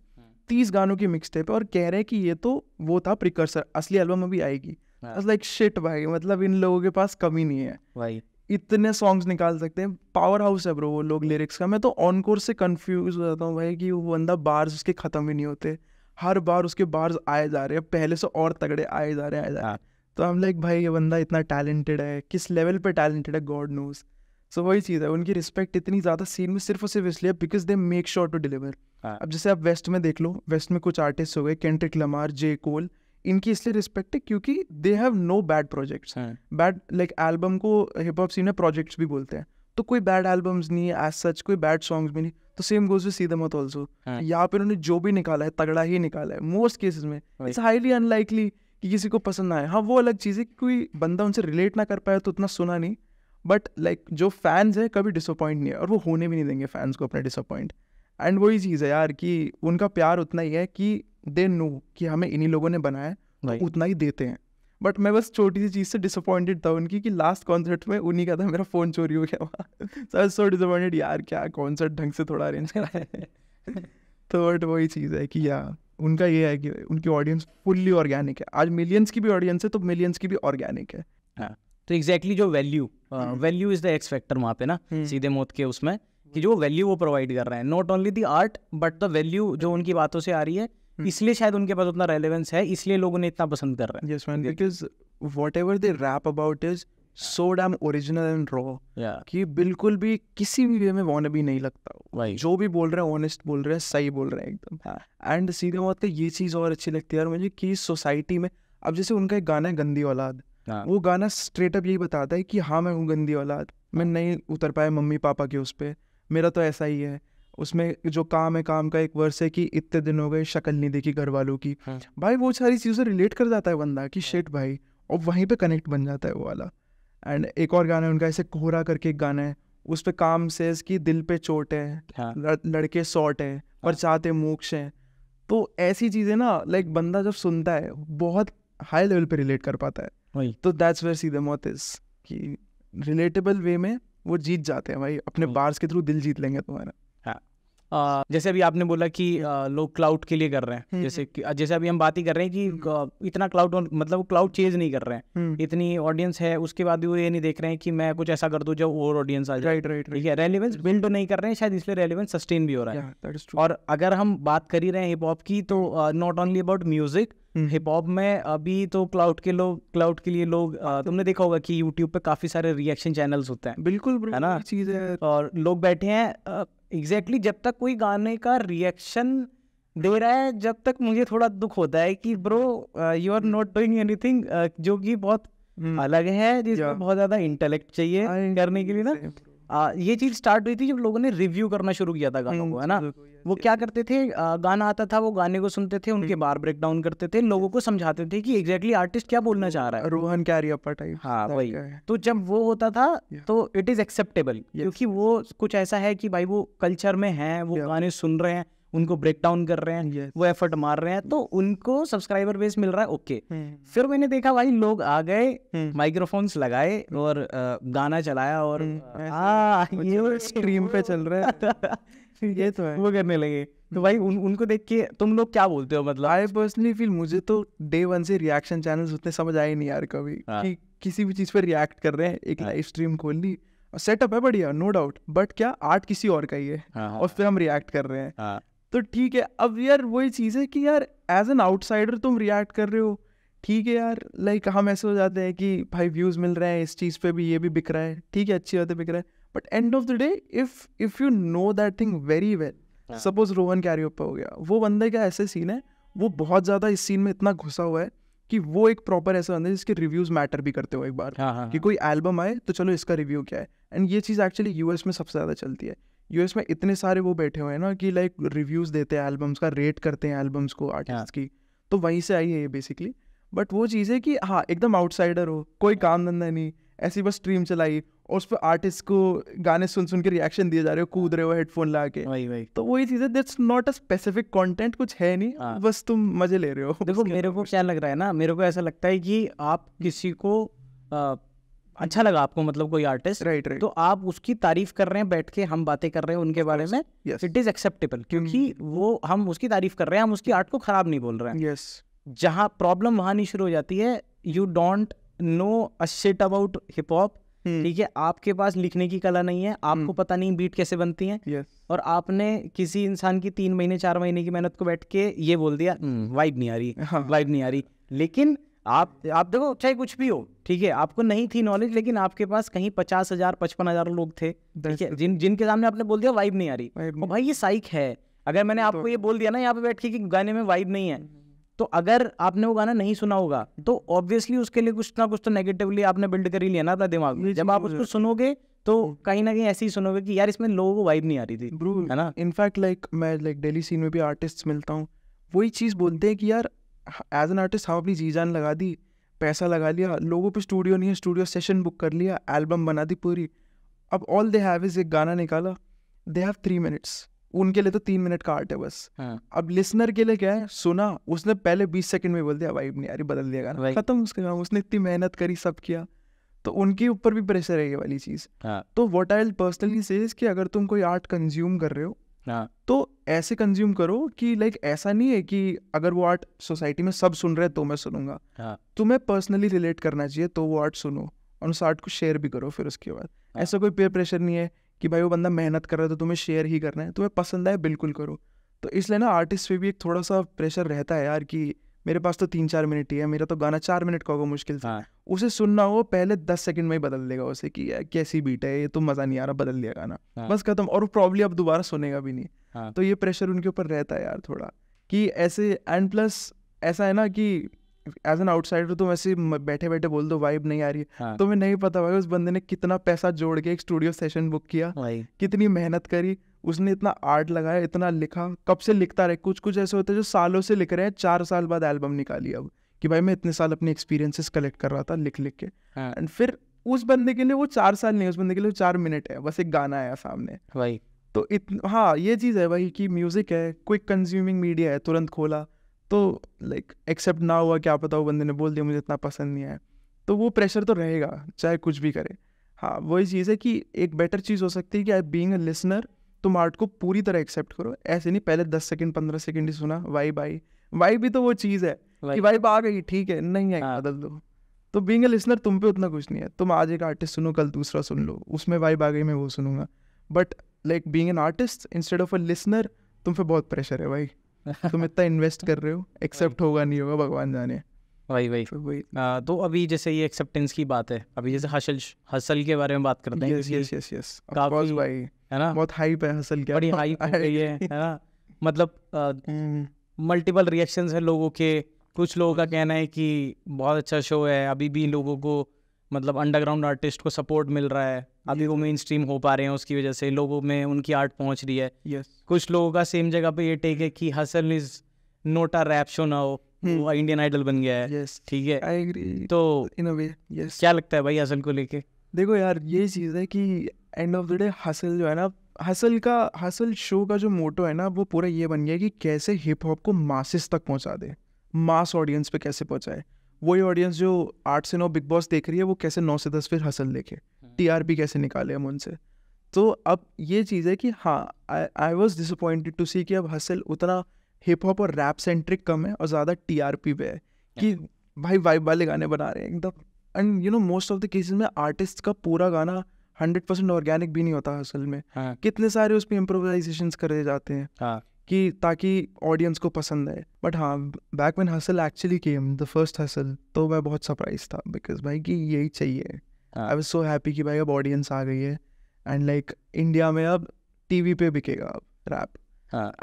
30 गानों की मिक्स टेप है, और कह रहे हैं कि ये तो वो था प्रिकर्सर, असली एल्बम अभी आएगी। लाइक शिट भाई, मतलब इन लोगों के पास कमी नहीं है भाई, इतने सॉन्ग्स निकाल सकते हैं, पावर हाउस है ब्रो वो लोग लिरिक्स का। मैं तो ऑनकोर से कंफ्यूज हो जाता हूँ भाई कि वो बंदा बार्स उसके खत्म ही नहीं होते, हर बार उसके बार्स आए जा रहे हैं, पहले से और तगड़े आए जा रहे हैं। तो हम लाइक भाई ये बंदा इतना टैलेंटेड है, किस लेवल पे टैलेंटेड है गॉड नोज। सो वही चीज़ है, उनकी रिस्पेक्ट इतनी ज़्यादा सीन में सिर्फ और सिर्फ इसलिए because they make sure to deliver. अब जैसे आप वेस्ट में देख लो, वेस्ट में कुछ आर्टिस्ट हो गए, केंड्रिक लमार, जे कोल, इनकी इसलिए रिस्पेक्ट है क्योंकि they have no bad projects. Bad like album को हिप हॉप सीन में प्रोजेक्ट्स भी बोलते हैं, तो कोई बैड एल्बम्स नहीं है एज सच, कोई बैड सॉन्ग्स भी नहीं। तो सेम गोज विद सीधा मत ऑल्सो, यहाँ पे उन्होंने जो भी निकाला है तगड़ा ही निकाला है मोस्ट केसेस में। इट्स हाईली अनलाइकली कि किसी को पसंद ना आए। हाँ वो अलग चीज़ है कि कोई बंदा उनसे रिलेट ना कर पाया तो उतना सुना नहीं, बट लाइक जो फैंस है कभी डिसअपॉइंट नहीं है, और वो होने भी नहीं देंगे फैंस को अपने डिसअपॉइंट। एंड वही चीज़ है यार कि उनका प्यार उतना ही है कि दे नो कि हमें इन्हीं लोगों ने बनाया, तो उतना ही देते हैं। बट मैं बस छोटी सी चीज़ से डिसअपॉइंटेड था उनकी कि लास्ट कॉन्सर्ट में उन्हीं का था मेरा फ़ोन चोरी हो गया वहाँ। सो डिसअपॉइंटेड यार, क्या कॉन्सर्ट ढंग से थोड़ा अरेंज करा है। तो बट वही चीज़ है कि यार उनका ये है कि उनकी ऑडियंस फुल्ली ऑर्गेनिक है। आज मिलियंस की भी ऑडियंस है तो मिलियंस की भी ऑर्गेनिक है। हाँ तो एग्जैक्टली जो value is the x factor वहाँ पे ना सीधे मौत के उसमें, कि जो वैल्यू वो प्रोवाइड कर रहे हैं, not only the art but the value जो उनकी बातों से आ रही है, इसलिए शायद उनके पास उतना रेलेवेंस है, इसलिए लोग उन्हें इतना पसंद कर रहे हैं। Yes man, because whatever they rap about is so damn original and raw कि बिल्कुल भी किसी भी वे में वानबी नहीं लगता। जो भी बोल रहे हैं ऑनेस्ट बोल रहे हैं, सही बोल रहे हैं एकदम। एंड सीधे मौत का ये चीज़ और अच्छी लगती है यार मुझे कि सोसाइटी में, अब जैसे उनका एक गाना है गंदी औलाद, वो गाना स्ट्रेट अप यही बताता है कि हाँ मैं हूँ गंदी औलाद, मैं नहीं उतर पाया मम्मी पापा के उस पर, मेरा तो ऐसा ही है। उसमें जो काम है, काम का एक वर्स है कि इतने दिन हो गए शक्ल नहीं देखी घर वालों की। भाई वो सारी चीज़ें रिलेट कर जाता है बंदा कि शिट भाई, और वहीं पे कनेक्ट बन जाता है वो वाला। एंड एक और गाना है उनका ऐसे कोहरा करके एक गाना है, उस पे काम सेज कि दिल पे चोट है, हाँ लड़के सॉर्ट है पर चाहते मोक्ष है। तो ऐसी चीजें ना लाइक बंदा जब सुनता है बहुत हाई लेवल पे रिलेट कर पाता है। वही तो दैट्स वेयर सीधे मौत इज कि रिलेटेबल वे में वो जीत जाते हैं भाई, अपने बार्स के थ्रू दिल जीत लेंगे तुम्हारा। जैसे अभी आपने बोला कि लोग क्लाउड के लिए कर रहे हैं, जैसे अभी हम बात ही कर रहे हैं कि इतना क्लाउड मतलब क्लाउड चेज नहीं कर रहे हैं, इतनी ऑडियंस है उसके बाद भी वो ये नहीं देख रहे हैं कि मैं कुछ ऐसा कर दूं जो और ऑडियंस आ जाए। ठीक है, रेलेवेंस बिल्ड तो नहीं कर रहे हैं शायद, इसलिए रेलेवेंस सस्टेन भी हो रहा है। और अगर हम बात कर ही रहे हैं हिप हॉप की, तो not only about music, hip hop में अभी तो क्लाउड के लिए लोग तुमने देखा होगा कि यूट्यूब पे काफी सारे रिएक्शन चैनल्स होते हैं। बिल्कुल ब्रो, है ना चीज है। और लोग बैठे हैं एग्जैक्टली जब तक कोई गाने का रिएक्शन दे रहा है, जब तक मुझे थोड़ा दुख होता है कि bro you are not doing anything जो कि बहुत अलग है, जिसमें बहुत ज्यादा इंटेलेक्ट चाहिए करने के लिए ना। ये चीज स्टार्ट हुई थी जब लोगों ने रिव्यू करना शुरू किया था गानों को, है ना। वो क्या करते थे, गाना आता था, वो गाने को सुनते थे, उनके बार ब्रेक डाउन करते थे, लोगों को समझाते थे कि एग्जैक्टली आर्टिस्ट क्या बोलना चाह रहा है। रोहन कैरियप्पा टाइप। हाँ वही। तो जब वो होता था तो इट इज एक्सेप्टेबल, क्योंकि वो कुछ ऐसा है कि भाई वो कल्चर में है, वो गाने सुन रहे हैं, उनको ब्रेक डाउन कर रहे हैं, वो एफर्ट मार रहे हैं, तो उनको सब्सक्राइबर बेस मिल रहा है। ओके, फिर मैंने देखा भाई लोग आ गए, माइक्रोफोन्स लगाए और गाना चलाया और ये स्ट्रीम पे चल रहा है ये तो है, वो करने लगे। तो भाई उनको देख के तुम लोग क्या बोलते हो? मतलब आई पर्सनली फील, मुझे तो डे वन से रिएक्शन चैनल्स उतने समझ आए नहीं यार कभी, कि किसी भी चीज पर रिएक्ट कर रहे हैं, एक लाइव स्ट्रीम खोल ली, सेटअप है बढ़िया नो डाउट, बट क्या आर्ट किसी और का ही है और फिर हम रिएक्ट कर रहे हैं। तो ठीक है, अब यार वही चीज़ है कि यार एज एन आउटसाइडर तुम रिएक्ट कर रहे हो, ठीक है यार, लाइक हम ऐसे हो जाते हैं कि भाई व्यूज़ मिल रहे हैं इस चीज़ पे भी, ये भी बिक रहा है, ठीक है अच्छी बात है बिक रहा है, but and of the day if you know that thing very well, suppose Rohan Cariappa हो गया, वो बंदे का ऐसे सीन है, वो बहुत ज़्यादा इस सीन में इतना घुसा हुआ है कि वो एक प्रॉपर ऐसा बंदा है जिसके रिव्यूज़ मैटर भी करते हो एक बार। कि कोई एल्बम आए तो चलो इसका रिव्यू क्या है, एंड ये चीज़ एक्चुअली यूएस में सबसे ज़्यादा चलती है। यूएस में इतने सारे वो बैठे हुए हैं ना कि लाइक रिव्यूज़ देते हैं एल्बम्स का, रेट करते हैं एल्बम्स को, आर्टिस्ट की, तो वहीं से आई है ये बेसिकली। बट वो चीज़ है कि हाँ एकदम आउटसाइडर हो, कोई काम धंधा नहीं, ऐसी बस स्ट्रीम चलाई और उस पर आर्टिस्ट को गाने सुन सुन के रिएक्शन दिए जा रहे हो, कूद रहे हो हेडफोन ला के, तो वही चीज़ है, that's not a specific content, कुछ है नहीं, बस तुम मजे ले रहे हो। देखो मेरे को क्या लग रहा है ना, मेरे को ऐसा लगता है कि आप किसी को अच्छा लगा आपको, मतलब कोई आर्टिस्ट, राइट, तो आप उसकी तारीफ कर रहे हैं, बैठ के हम बातें कर रहे हैं उनके बारे में, इट इज एक्सेप्टेबल, क्योंकि वो हम उसकी तारीफ कर रहे हैं, हम उसकी आर्ट को खराब नहीं बोल रहे हैं। यस, जहाँ प्रॉब्लम वहाँ नहीं शुरू हो जाती है, you don't know a shit about hip hop, ठीक है, आपके पास लिखने की कला नहीं है, आपको पता नहीं बीट कैसे बनती है, और आपने किसी इंसान की 3 महीने 4 महीने की मेहनत को बैठ के ये बोल दिया वाइब नहीं आ रही, वाइब नहीं आ रही। लेकिन आप देखो, चाहे कुछ भी हो, ठीक है, आपको नहीं थी नॉलेज, लेकिन आपके पास कहीं 50,000 55,000 लोग थे, ठीक है, जिनके सामने आपने बोल दिया वाइब नहीं आ रही, और भाई ये साइक है। अगर मैंने आपको ये बोल दिया ना यहाँ पे बैठ के कि गाने में वाइब नहीं है, तो अगर आपने वो गाना नहीं सुना होगा तो ऑब्वियसली उसके लिए कुछ ना कुछ तो नेगेटिवली आपने बिल्ड कर ही लिया ना अपना दिमाग में। जब आप उसको सुनोगे तो कहीं ना कहीं ऐसे ही सुनोगे कि यार इसमें लोगों को वाइब नहीं आ रही थी, है ना। इनफैक्ट लाइक मैं दिल्ली सीन में भी आर्टिस्ट मिलता हूँ, वही चीज़ बोलते हैं कि यार एज एन आर्टिस्ट हम अपनी जी जान लगा दी, पैसा लगा लिया, लोगों पे स्टूडियो नहीं है, स्टूडियो सेशन बुक कर लिया, एल्बम बना दी पूरी, अब ऑल दे हैव इज एक गाना निकाला, दे हैव 3 मिनट्स, उनके लिए तो 3 मिनट का आर्ट है बस। अब लिसनर के लिए क्या है, सुना उसने पहले 20 सेकंड में बोल दिया वाइब नहीं आ रही, बदल दिया गाना, खत्म उसका काम, उसने इतनी मेहनत करी, सब किया, तो उनके ऊपर भी प्रेशर है ये वाली चीज़। तो व्हाट आई विल पर्सनली से इज कि अगर तुम कोई आर्ट कंज्यूम कर रहे हो तो ऐसे कंज्यूम करो कि लाइक ऐसा नहीं है कि अगर वो आर्ट सोसाइटी में सब सुन रहे हैं तो मैं सुनूंगा, तुम्हें पर्सनली रिलेट करना चाहिए तो वो आर्ट सुनो और उस आर्ट को शेयर भी करो फिर उसके बाद। ऐसा कोई पेयर प्रेशर नहीं है कि भाई वो बंदा मेहनत कर रहा है तो तुम्हें शेयर ही करना है, तुम्हें पसंद आए बिल्कुल करो। तो इसलिए ना आर्टिस्ट पे भी एक थोड़ा सा प्रेशर रहता है यार कि मेरे पास तो 3-4 मिनट ही है, मेरा तो गाना 4 मिनट का होगा मुश्किल से, उसे सुनना हो पहले 10 सेकंड में ही बदल देगा उसे कि यार कैसी बीट है ये, तो मज़ा नहीं आ रहा, बदल दिया गाना, बस खत्म, और प्रॉब्ली अब दोबारा सुनेगा भी नहीं। तो ये प्रेशर उनके ऊपर रहता है यार थोड़ा कि ऐसे, एंड प्लस ऐसा है ना कि एज एन आउटसाइडर तुम ऐसे बैठे बैठे बोल दो वाइब नहीं आ रही है, तुम्हें नहीं पता भाई उस बंदे ने कितना पैसा जोड़ के एक स्टूडियो सेशन बुक किया, कितनी मेहनत करी, उसने इतना आर्ट लगाया, इतना लिखा, कब से लिखता रहे, कुछ ऐसे होते हैं जो सालों से लिख रहे हैं, 4 साल बाद एल्बम निकाली अब कि भाई मैं इतने साल अपने एक्सपीरियंसेस कलेक्ट कर रहा था लिख के, एंड फिर उस बंदे के लिए वो 4 साल नहीं, उस बंदे के लिए 4 मिनट है, बस एक गाना आया सामने भाई। तो हाँ ये चीज़ है भाई कि म्यूज़िक है, क्विक कंज्यूमिंग मीडिया है, तुरंत खोला तो लाइक एक्सेप्ट ना हुआ, क्या पता वो बंदे ने बोल दिया मुझे इतना पसंद नहीं आया, तो वो प्रेशर तो रहेगा चाहे कुछ भी करे। हाँ वही चीज़ है कि एक बेटर चीज़ हो सकती है कि बीइंग अ लिसनर तुम आर्ट को पूरी तरह एक्सेप्ट करो, ऐसे नहीं पहले 10 सेकंड 15 सेकंड ही सुना, वाइब आई, वाइब भी तो वो चीज़ है कि वाइब आ गई ठीक है, नहीं आई बदल दो। तो बीइंग अ लिसनर तुम पे उतना कुछ नहीं है, तुम आज एक आर्टिस्ट सुनो कल दूसरा सुन लो, उसमें वाइब आ गई मैं वो सुनूंगा, but like being an artist instead of a listener तुम पे बहुत प्रेशर है भाई, तुम इतना इन्वेस्ट कर रहे हो, एक्सेप्ट होगा नहीं होगा भगवान जाने। वही तो अभी जैसे ये एक्सेप्टेंस की बात है, अभी जैसे हसल के बारे में बात करते हैं। यस काफी भाई है ना, बहुत हाइप है हसल, क्या बड़ी हाइप हो गई है ना, मतलब मल्टीपल रिएक्शंस है लोगों के। कुछ लोगों का कहना है कि बहुत अच्छा शो है, अभी भी लोगों को मतलब अंडरग्राउंड आर्टिस्ट को सपोर्ट मिल रहा है, अभी वो मेन स्ट्रीम हो पा रहे हैं, उसकी वजह से लोगों में उनकी आर्ट पहुंच रही है। कुछ लोगों का सेम जगह पे ये टेक है कि Hustle is not a rap show now, वो इंडियन आइडल बन गया है। ठीक है, आई एग्री तो इन अ वे। क्या लगता है भाई हसल को लेके? देखो यार ये चीज़ है कि end of the day hustle जो है ना, हसल शो का जो मोटो है ना वो पूरा ये बन गया कि कैसे हिप हॉप को मासेस तक पहुंचा दे, मास ऑडियंस पे कैसे पहुंचाए। वही ऑडियंस जो 8 से 9 बिग बॉस देख रही है वो कैसे 9 से 10 फिर हसल देखे, टीआरपी कैसे निकाले हम उनसे। तो अब ये चीज़ है कि हाँ आई वॉज डिसअपॉइंटेड टू सी कि अब हसल उतना हिप हॉप और रैप सेंट्रिक कम है और ज़्यादा टीआरपी पे है कि भाई वाइब वाले गाने बना रहे हैं एकदम। And you know most of the cases में आर्टिस्ट का पूरा गाना 100% ऑर्गेनिक भी नहीं होता असल में। कितने सारे उस पर इम्प्रोवाइजेशंस करे जाते हैं कि ताकि ऑडियंस को पसंद आए। बट हाँ back when hustle actually came the first hustle, तो मैं बहुत सरप्राइज था बिकॉज भाई कि यही चाहिए। आई वाज सो हैप्पी कि भाई अब ऑडियंस आ गई है एंड लाइक इंडिया में अब टीवी पे बिकेगा अब रैप।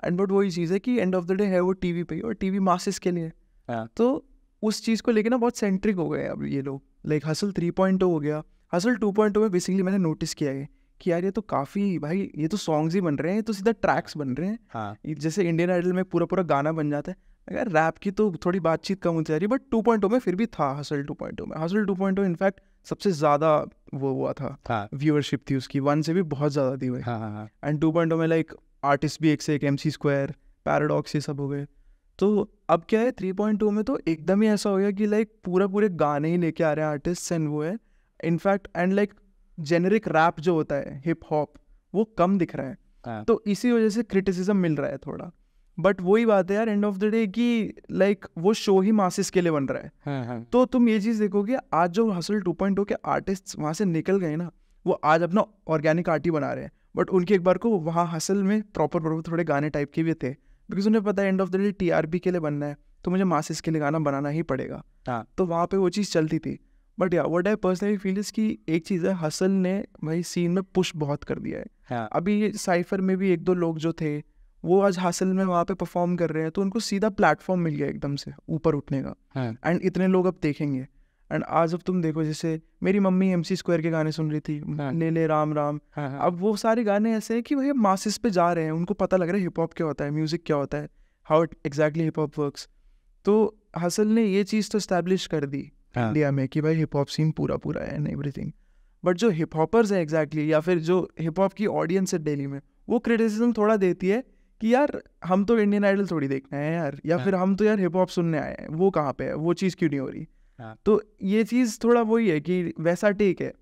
एंड बट वही चीज़ है कि एंड ऑफ द डे है वो टीवी पे और टीवी मासेस के लिए। तो उस चीज़ को लेके ना बहुत सेंट्रिक हो गए अब ये लोग। लाइक हसल 3.0 हो गया, हसल 2.0 में बेसिकली मैंने नोटिस किया है कि यार ये तो काफ़ी भाई ये तो सॉन्ग्स ही बन रहे हैं, ये तो सीधा ट्रैक्स बन रहे हैं। जैसे इंडियन आइडल में पूरा गाना बन जाता है, अगर रैप की तो थोड़ी बातचीत कम होती जा रही है, बट 2.0 में फिर भी था हसल 2.0 में। हसल 2.0 इनफैक्ट सबसे ज़्यादा वो हुआ था व्यूअरशिप थी उसकी, 1 से भी बहुत ज़्यादा थी भाई। एंड 2.0 में लाइक आर्टिस्ट भी एक से एक, MC स्क्वायर, पैराडॉक्स, ये सब हो गए। तो अब क्या है 3.2 में तो एकदम ही ऐसा हो गया कि लाइक पूरे गाने ही लेके आ रहे हैं आर्टिस्ट एंड वो है in fact and like generic rap जो होता है हिप हॉप वो कम दिख रहा है। तो इसी वजह से क्रिटिसिज्म मिल रहा है थोड़ा। बट वही बात है यार एंड ऑफ द डे कि लाइक वो शो ही मासेस के लिए बन रहा है। तो तुम ये चीज़ देखोगे आज जो हसल 2.0 के आर्टिस्ट वहाँ से निकल गए ना, वो आज अपना ऑर्गेनिक आर्ट ही बना रहे हैं। बट उनके एक बार को वहाँ हसल में प्रॉपर थोड़े गाने टाइप के भी थे, बिकॉज उन्हें पता है and of the day TRP के लिए बनना है तो मुझे मासेस के लिए गाना बनाना ही पड़ेगा। तो वहाँ पे वो चीज़ चलती थी। बट या what I personally feel is कि एक चीज़ है हसल ने भाई सीन में पुश बहुत कर दिया है। अभी साइफर में भी 1-2 लोग जो थे वो आज हसल में वहाँ पे परफॉर्म कर रहे हैं, तो उनको सीधा प्लेटफॉर्म मिल गया एकदम से ऊपर उठने का। एंड इतने लोग अब देखेंगे। एंड आज अब तुम देखो जैसे मेरी मम्मी MC स्क्वायर के गाने सुन रही थी, ले ले राम राम। अब वो सारे गाने ऐसे हैं कि भाई मासेस पे जा रहे हैं, उनको पता लग रहा है हिप हॉप क्या होता है, म्यूजिक क्या होता है, how it exactly hip hop works. तो हसल ने ये चीज़ तो एस्टैब्लिश कर दी इंडिया में कि भाई हिप हॉप सीन पूरा है एंड एवरीथिंग। बट जो हिप हॉपर्स है एग्जैक्टली या फिर जो हिप हॉप की ऑडियंस है दिल्ली में, वो क्रिटिसिज्म थोड़ा देती है कि यार हम तो इंडियन आइडल थोड़ी देखना है यार, या फिर हम तो यार हिप हॉप सुनने आए हैं, वो कहाँ पे है, वो चीज़ क्यों नहीं हो रही। तो ये चीज़ थोड़ा वही है कि वैसा टेक है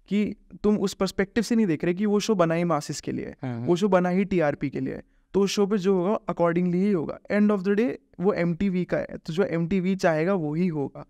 कि तुम उस पर्सपेक्टिव से नहीं देख रहे कि वो शो बना ही मासिस के लिए, वो शो बना ही TRP के लिए, तो उस शो पे जो होगा अकॉर्डिंगली ही होगा। एंड ऑफ द डे वो MTV का है, तो जो MTV चाहेगा वो ही होगा।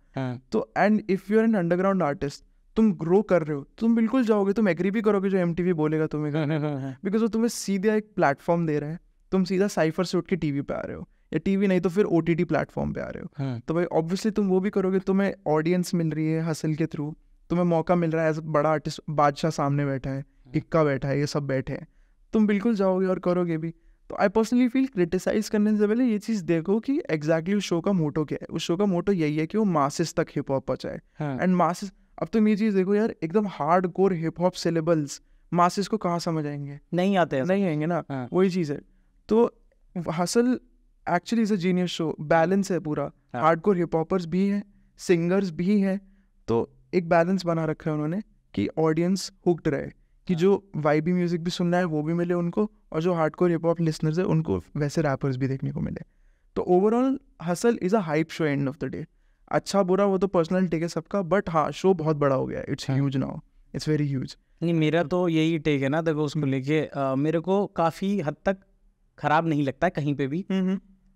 तो and if you are an underground artist, तुम ग्रो कर रहे हो, तुम बिल्कुल जाओगे, तुम एग्री भी करोगे जो MTV बोलेगा तुम्हें, बिकॉज वो तुम्हें सीधा एक प्लेटफॉर्म दे रहा है। तुम सीधा साइफर से उठ के TV पे आ रहे हो, या TV नहीं तो फिर OTT प्लेटफॉर्म पे आ रहे हो। तो भाई ऑब्वियसली तुम वो भी करोगे, तुम्हें ऑडियंस मिल रही है हसल के थ्रू, तुम्हें मौका मिल रहा है एज बड़ा आर्टिस्ट, बादशाह सामने बैठा है, इक्का बैठा है, ये सब बैठे हैं, तुम बिल्कुल जाओगे और करोगे भी। तो आई पर्सनली फील क्रिटिसाइज करने से पहले ये चीज़ देखो कि एग्जैक्टली उस शो का मोटो क्या है। उस शो का मोटो यही है कि वो मासेस तक हिप हॉप पहुँचाए। एंड मासेस, अब तुम ये चीज़ देखो यार, एकदम hard core hip hop syllables masses को कहाँ समझ आएंगे, नहीं आएंगे ना। वही चीज़ है। तो hustle actually is a genius show, balance है पूरा, हार्डकोर हिप हॉपर्स भी हैं, सिंगर्स भी हैं, तो एक बैलेंस बना रखा है उन्होंने कि ऑडियंस हुक्ड रहे, कि जो वाइबी म्यूजिक भी सुनना है वो भी मिले उनको, और जो हार्डकोर हिप हॉप लिसनर्स है उनको वैसे रैपर्स भी देखने को मिले। तो overall hustle is a hype show and of the day. अच्छा बुरा वो तो पर्सनल टेक है सबका, बट हाँ शो बहुत बड़ा हो गया है, it's huge now, it's very huge. नहीं, मेरा तो यही टेक है ना, देखो उसको लेके मेरे को काफ़ी हद तक ख़राब नहीं लगता है कहीं पे भी,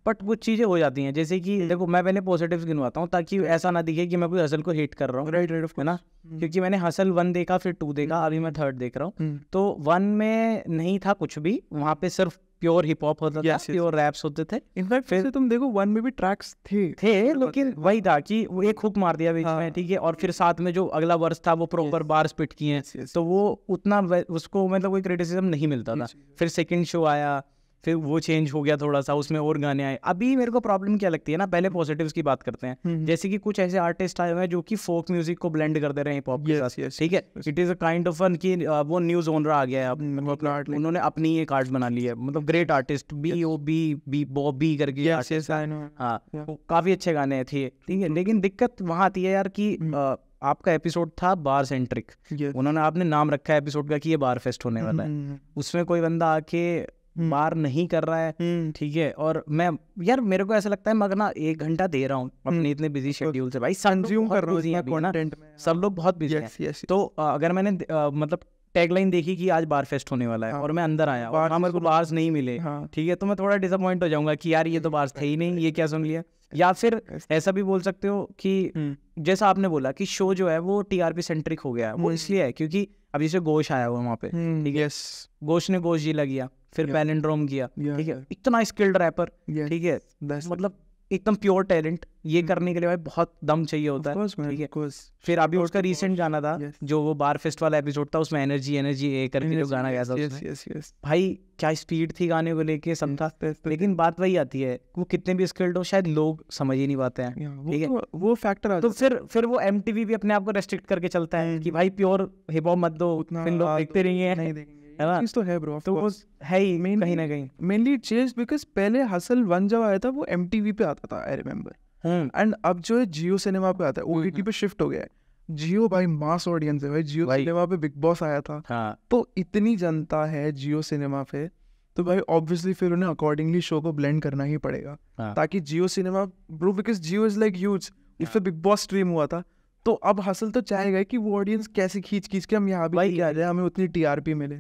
बट कुछ चीज़ें हो जाती हैं, जैसे कि देखो मैं पहले पॉजिटिव्स गिनवाता हूँ ताकि ऐसा ना दिखे कि मैं कोई हसल को हेट कर रहा हूँ, राइट राइट, है ना, क्योंकि मैंने हसल 1 देखा, फिर 2 देखा, अभी मैं 3rd देख रहा हूँ। तो 1 में नहीं था कुछ भी, वहाँ पे सिर्फ प्योर हिप हॉप होता था, प्योर रैप्स होते थे। इनफैक्ट फिर तुम देखो 1 में भी ट्रैक्स थे लेकिन वही था कि वो एक हुक मार दिया बीच में, ठीक है, और फिर साथ में जो अगला वर्स था वो प्रॉपर बार स्पिट किए हैं, तो वो उतना उसको मतलब कोई क्रिटिसिज्म नहीं मिलता था। फिर सेकंड शो आया, फिर वो चेंज हो गया थोड़ा सा, उसमें और गाने आए। अभी मेरे को प्रॉब्लम क्या लगती है ना, पहले पॉजिटिव्स की बात करते हैं, जैसे कि कुछ ऐसे आर्टिस्ट आए हुए हैं जो कि फोक म्यूजिक को ब्लेंड कर दे रहे हैं हिप हॉप के साथ, ठीक है, it is a kind of कि वो न्यू जॉनर आ गया है अब, मतलब उन्होंने अपनी एक आर्ट बना ली है, मतलब ग्रेट आर्टिस्ट B.O.B बॉबी करके, हाँ काफी अच्छे गाने थे, ठीक है, लेकिन दिक्कत वहाँ आती है यार कि आपका एपिसोड था बार सेंट्रिक, उन्होंने आपने नाम रखा है एपिसोड का कि ये बार फेस्ट होने वाला है, उसमें कोई बंदा आके बार नहीं कर रहा है, ठीक है, और मैं यार मेरे को ऐसा लगता है मैं ना 1 घंटा दे रहा हूँ अपने इतने बिजी शेड्यूल से, भाई कंज्यूम कर रहा हूँ, सब लोग बहुत बिजी हैं, तो अगर मैंने मतलब टैगलाइन देखी कि आज बार फेस्ट होने वाला है, और मैं अंदर आया और मेरे को बार्स नहीं मिले, ठीक है, तो मैं थोड़ा डिसअपॉइंट हो जाऊंगा कि यार ये तो बार्स थे ही नहीं, ये क्या सुन लिया। या फिर ऐसा भी बोल सकते हो कि जैसा आपने बोला कि शो जो है वो TRP सेंट्रिक हो गया है, वो इसलिए है क्योंकि अभी से घोष आया हुआ वहाँ पे, ठीक है, घोष ने घोष जिला किया, फिर पैलिंड्रोम किया, ठीक है, इतना स्किल्ड रैपर, ठीक है, मतलब एकदम प्योर टैलेंट, ये करने के लिए भाई बहुत दम चाहिए होता है, ठीक है। फिर अभी उसका रिसेंट गाना था जो वो बार फेस्ट वाला एपिसोड था, उसमें एनर्जी ए करके जो गाना गया था उसमें, भाई क्या स्पीड थी गाने को लेके, सब था, लेकिन बात वही आती है वो कितने भी स्किल्ड हो शायद लोग समझ ही नहीं पाते हैं, ठीक है, वो फैक्टर। तो फिर वो MTV भी अपने आप को रेस्ट्रिक्ट करके चलता है कि भाई प्योर हिप हॉप मत दो, फिर लोग देखते नहीं है, चीज तो है ब्रो, तो वो है ही कहीं ना कहीं मेनली चेंज बिकॉज पहले हसल 1 जब आया था वो MTV पे आता था, आई रिमेम्बर, एंड अब जो है जियो सिनेमा पे आता है, OTT पे शिफ्ट हो गया है। जियो भाई मास ऑडियंस है भाई, जियो सिनेमा पे बिग बॉस आया था, तो इतनी जनता है जियो सिनेमा पे, तो भाई ऑब्वियसली फिर उन्हें अकॉर्डिंगली शो को ब्लेंड करना ही पड़ेगा, ताकि Jio Cinema bro, because Jio is like huge, उस पे बिग बॉस स्ट्रीम हुआ था, तो अब हसल तो चाहेगा कि वो ऑडियंस कैसे खींच के हम यहाँ भी आ जाए, हमें उतनी TRP मिले।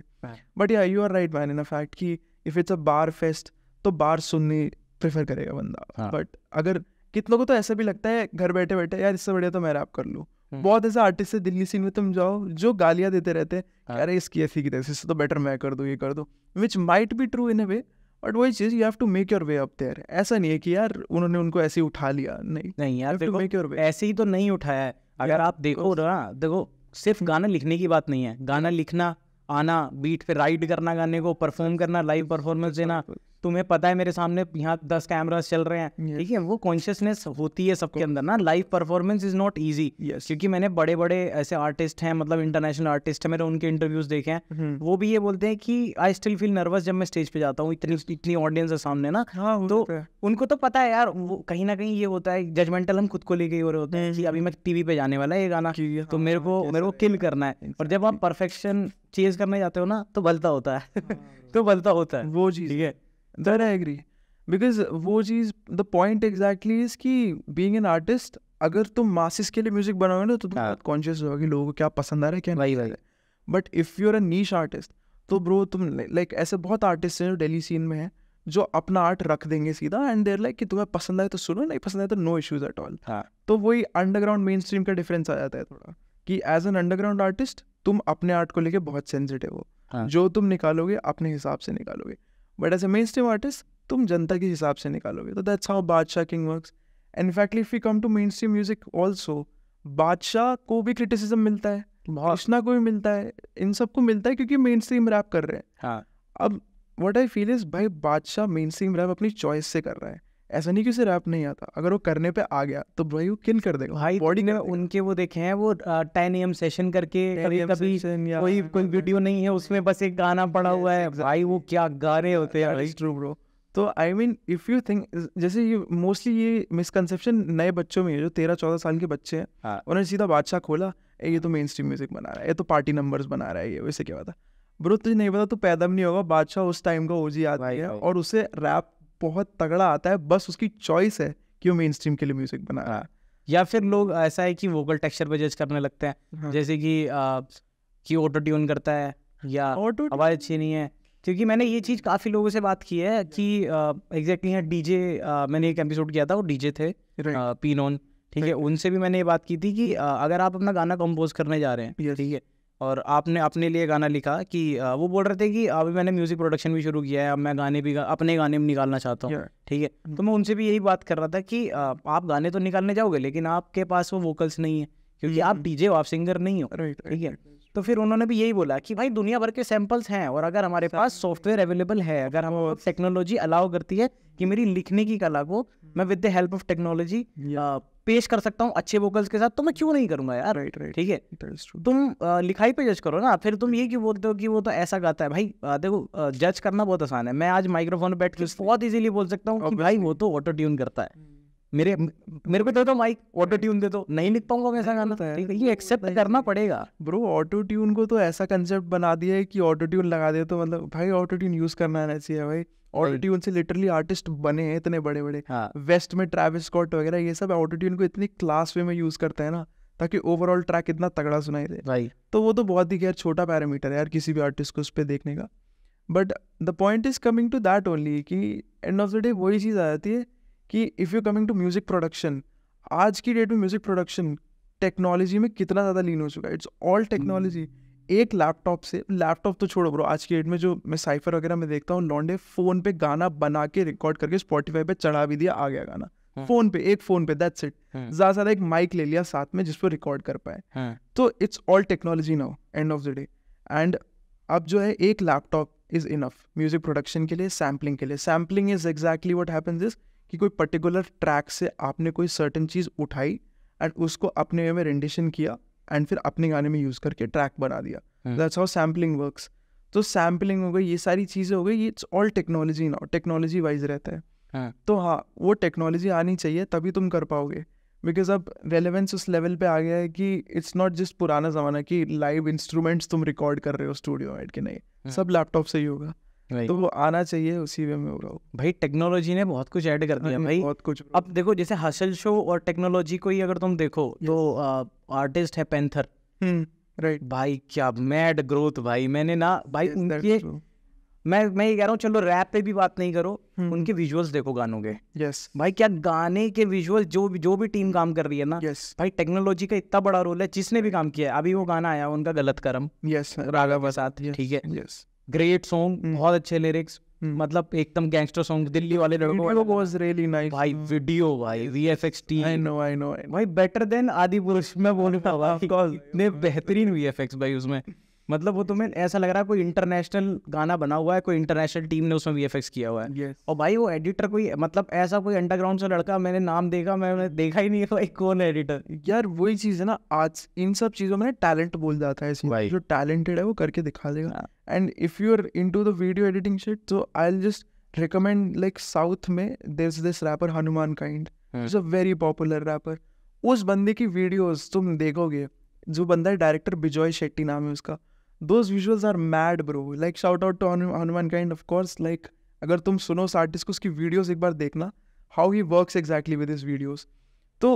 बट या you are right man in a fact कि if it's a bar fest तो बार सुननी प्रेफर करेगा बंदा, बट अगर कितनों को तो ऐसा भी लगता है घर बैठे बैठे यार इससे बढ़िया तो मैं रैप कर लूँ। बहुत ऐसे आर्टिस्ट है दिल्ली सीन में तुम जाओ जो गालियाँ देते रहते हैं, अरे इसकी ऐसी की तैसी, इससे तो बेटर मैं कर दूँ, ये कर दूँ, which might be true in a way, but वही चीज you have to make your way up there. ऐसा नहीं है कि यार उन्होंने उनको ऐसे उठा लिया, नहीं यार देखो ऐसे ही तो नहीं उठाया है, अगर आप देखो ना, देखो सिर्फ गाना लिखने की बात नहीं है, गाना लिखना, आना, बीट पे राइड करना, गाने को परफॉर्म करना, लाइव परफॉर्मेंस देना, तुम्हें पता है मेरे सामने यहाँ 10 कैमरास चल रहे हैं, ठीक है, वो कॉन्शियसनेस होती है सबके अंदर ना। Live performance is not easy, क्योंकि मैंने बड़े बड़े ऐसे आर्टिस्ट हैं, मतलब इंटरनेशनल आर्टिस्ट हैं, मैंने उनके इंटरव्यूज देखे हैं, वो भी ये बोलते हैं कि आई स्टिल फील नर्वस जब मैं स्टेज पे जाता हूँ, इतनी ऑडियंस है सामने ना, तो उनको तो पता है यार, वो कहीं ना कहीं ये होता है जजमेंटल, हम खुद को लेके हो रहे होते हैं कि अभी मैं टीवी पे जाने वाला है ये गाना, तो मेरे को किल करना है, और जब आप परफेक्शन चेज करने जाते हो ना तो भलता होता है तो भलता होता है वो चीज, ठीक है, दैट आई एग्री, बिकॉज वो चीज द पॉइंट एग्जैक्टली इज कि बीइंग एन आर्टिस्ट, अगर तुम मासिस के लिए म्यूजिक बनाओगे ना तो तुम बहुत कॉन्शियस होगे लोगों को क्या पसंद आ रहा है क्या नहीं आ रहा है, but if you are a niche artist तो ब्रो तुम लाइक ऐसे बहुत आर्टिस्ट हैं जो दिल्ली सीन में है जो अपना आर्ट रख देंगे सीधा, एंड देयर लाइक कि तुम्हें पसंद आए तो सुनो, नहीं पसंद आए तो नो इश्यूज एट ऑल। तो वही अंडरग्राउंड मेन स्ट्रीम का डिफरेंस आ जाता है थोड़ा, कि एज एन अंडरग्राउंड आर्टिस्ट तुम अपने आर्ट को लेके बहुत सेंसिटिव हो, जो तुम निकालोगे अपने हिसाब से निकालोगे, but as a mainstream artist तुम जनता के हिसाब से निकालोगे, तो that's how Badshah king works. And in factly if we come to mainstream music also, Badshah को भी क्रिटिसिज्म मिलता है, कृष्णा को भी मिलता है, इन सबको मिलता है क्योंकि मेन स्ट्रीम रैप कर रहे हैं। अब व्हाट आई फील इज भाई बादशाह मेन स्ट्रीम रैप अपनी चॉइस से कर रहा है, ऐसा नहीं कि उसे रैप नहीं आता, अगर वो करने पे आ गया तो भाई वो किल कर देगा भाई। बॉडी ने उनके वो देखे हैं वो 10 AM सेशन करके, कभी कोई वीडियो नहीं है उसमें बस एक गाना पड़ा हुआ है भाई, वो क्या गा रहे होते हैं, ट्रू ब्रो। तो I mean if you think, जैसे ये मोस्टली ये मिसकंसेप्शन नए बच्चों में है, जो 13-14 साल के बच्चे हैं, उन्होंने सीधा बादशाह खोला, ये तो मेन स्ट्रीम म्यूजिक बना रहा है, ये तो पार्टी नंबर्स बना रहा है, ये वैसे क्या पता ब्रो, तुझे नहीं पता, तो पैदा भी नहीं होगा, बादशाह उस टाइम का ओजी आदमी है और उसे रैप बहुत तगड़ा आता है, बस उसकी चॉइस है कि वो मेन स्ट्रीम के लिए म्यूजिक बना रहा है। या फिर लोग ऐसा है कि वोकल टेक्सचर पे जज करने लगते हैं, जैसे कि ऑटो ट्यून करता है या आवाज़ अच्छी नहीं है। क्योंकि मैंने ये चीज़ काफ़ी लोगों से बात की है कि एग्जैक्टली है डीजे, मैंने एक एपिसोड किया था, वो डीजे थे पीनोन, ठीक है, उनसे भी मैंने ये बात की थी कि अगर आप अपना गाना कंपोज करने जा रहे हैं, ठीक है, और आपने अपने लिए गाना लिखा, कि वो बोल रहे थे कि अभी मैंने म्यूज़िक प्रोडक्शन भी शुरू किया है, अब मैं गाने भी अपने गाने में निकालना चाहता हूँ, ठीक है, तो मैं उनसे भी यही बात कर रहा था कि आप गाने तो निकालने जाओगे लेकिन आपके पास वो वोकल्स नहीं है, क्योंकि आप डीजे हो, आप सिंगर नहीं हो, ठीक है। तो फिर उन्होंने भी यही बोला कि भाई दुनिया भर के सैंपल्स हैं, और अगर हमारे पास सॉफ्टवेयर अवेलेबल है, अगर हम टेक्नोलॉजी अलाउ करती है कि मेरी लिखने की कला को मैं with the help of technology पेश कर सकता हूँ अच्छे वोकल्स के साथ, तो मैं क्यों नहीं करूंगा यार, ठीक है। तुम लिखाई पे जज करो ना, फिर तुम ये क्यों बोलते हो कि वो तो ऐसा गाता है। भाई देखो, जज करना बहुत आसान है, मैं आज माइक्रोफोन पे बैठ के बहुत इजीली बोल सकता हूँ कि भाई वो तो ऑटो ट्यून करता है, मेरे को दे दो माइक, ऑटो ट्यून दे दो, नहीं लिख पाऊंगा मैं ऐसा गाना, ये एक्सेप्ट करना पड़ेगा ब्रो। ऑटो ट्यून को तो ऐसा कंसेप्ट बना दिया है कि ऑटो ट्यून लगा दे तो मतलब भाई ऑटो ट्यून यूज करना आना चाहिए भाई। ऑटो ट्यून से लिटरली आर्टिस्ट बने हैं इतने बड़े बड़े, वेस्ट में ट्रैविस स्कॉट वगैरह, ये सब ऑटो ट्यून को इतनी क्लास वे में यूज करते हैं ना, ताकि ओवरऑल ट्रैक इतना तगड़ा सुनाई दे भाई। तो वो तो बहुत ही खैर छोटा पैरामीटर है यार किसी भी आर्टिस्ट को उस पर देखने का, but the point is coming to that only कि एंड ऑफ द डे वही चीज़ आ जाती है कि if you coming to music production, आज की डेट में म्यूजिक प्रोडक्शन टेक्नोलॉजी में कितना ज़्यादा लीन हो चुका है। It's all technology. एक लैपटॉप से, लैपटॉप तो छोड़ो ब्रो, आज की डेट में जो मैं साइफर वगैरह में देखता हूँ, लॉन्डे फ़ोन पे गाना बना के रिकॉर्ड करके स्पॉटिफाई पे चढ़ा भी दिया, आ गया गाना फ़ोन पे, एक फ़ोन पे, दैट्स इट। ज़्यादा से ज़्यादा एक माइक ले लिया साथ में जिस पर रिकॉर्ड कर पाए। तो it's all technology now and of the day. And अब जो है एक laptop is enough music production के लिए, सैम्पलिंग के लिए। Sampling is exactly what happens is कि कोई पर्टिकुलर ट्रैक से आपने कोई सर्टेन चीज़ उठाई एंड उसको अपने वे में रेंडिशन किया एंड फिर अपने गाने में यूज़ करके ट्रैक बना दिया। That's how sampling works. तो सैम्पलिंग हो गई, ये सारी चीज़ें हो गई, it's all technology now, technology wise रहता है। तो हाँ, वो टेक्नोलॉजी आनी चाहिए तभी तुम कर पाओगे, बिकॉज अब रेलेवेंस उस लेवल पे आ गया है कि इट्स नॉट जस्ट पुराना ज़माना कि लाइव इंस्ट्रूमेंट्स तुम रिकॉर्ड कर रहे हो स्टूडियो में कि नहीं, सब लैपटॉप से ही होगा। तो वो आना चाहिए, उसी वे में होगा भाई। टेक्नोलॉजी ने बहुत कुछ ऐड कर दिया भाई, बहुत कुछ। अब देखो जैसे हसल शो और टेक्नोलॉजी को ही अगर तुम देखो तो आर्टिस्ट है पैंथर, राइट भाई, क्या मैड ग्रोथ भाई। मैंने ना भाई उनके, मैं ये कह रहा हूँ, चलो रैप पे भी बात नहीं करो, उनके विजुअल्स देखो गानों के। यस भाई, क्या गाने के विजुअल, जो भी टीम काम कर रही है ना, भाई टेक्नोलॉजी का इतना बड़ा रोल है, जिसने भी काम किया है। अभी वो गाना आया उनका गलत कर्म, यस, राघव प्रसाद, ठीक है, यस, ग्रेट सॉन्ग, बहुत अच्छे लिरिक्स, मतलब एकदम गैंगस्टर सॉन्ग, दिल्ली वाले लड़कों वाज रियली नाइस भाई। वीडियो भाई, VFX टीम, आई नो भाई बेटर देन आदि पुरुष में बोलूंगा भाई, इतने बेहतरीन VFX भाई उसमें। मतलब वो तुम्हें ऐसा लग रहा है कोई इंटरनेशनल गाना बना हुआ है, कोई इंटरनेशनल टीम ने उसमें VFX किया हुआ है। और भाई वो एडिटर कोई, मतलब ऐसा कोई अंडरग्राउंड से लड़का मैंने नाम देखा, मैंने देखा ही नहीं है भाई कौन है एडिटर। यार वही चीज़ है ना, आज इन सब चीज़ों में टैलेंट बोल जाता है, जो टैलेंटेड है वो करके दिखा देगा। And if you are into the video editing shit, तो I will just recommend, like south में there is this rapper Hanumankind, is a very popular rapper. उस बंदे की वीडियोस तुम देखोगे, जो बंदा है डायरेक्टर बिजॉय शेट्टी नाम है उसका, those visuals are mad bro, like shout out to Hanuman Kind of course, like अगर तुम सुनो उस आर्टिस्ट को, उसकी वीडियोस एक बार देखना, how he works exactly with his videos। तो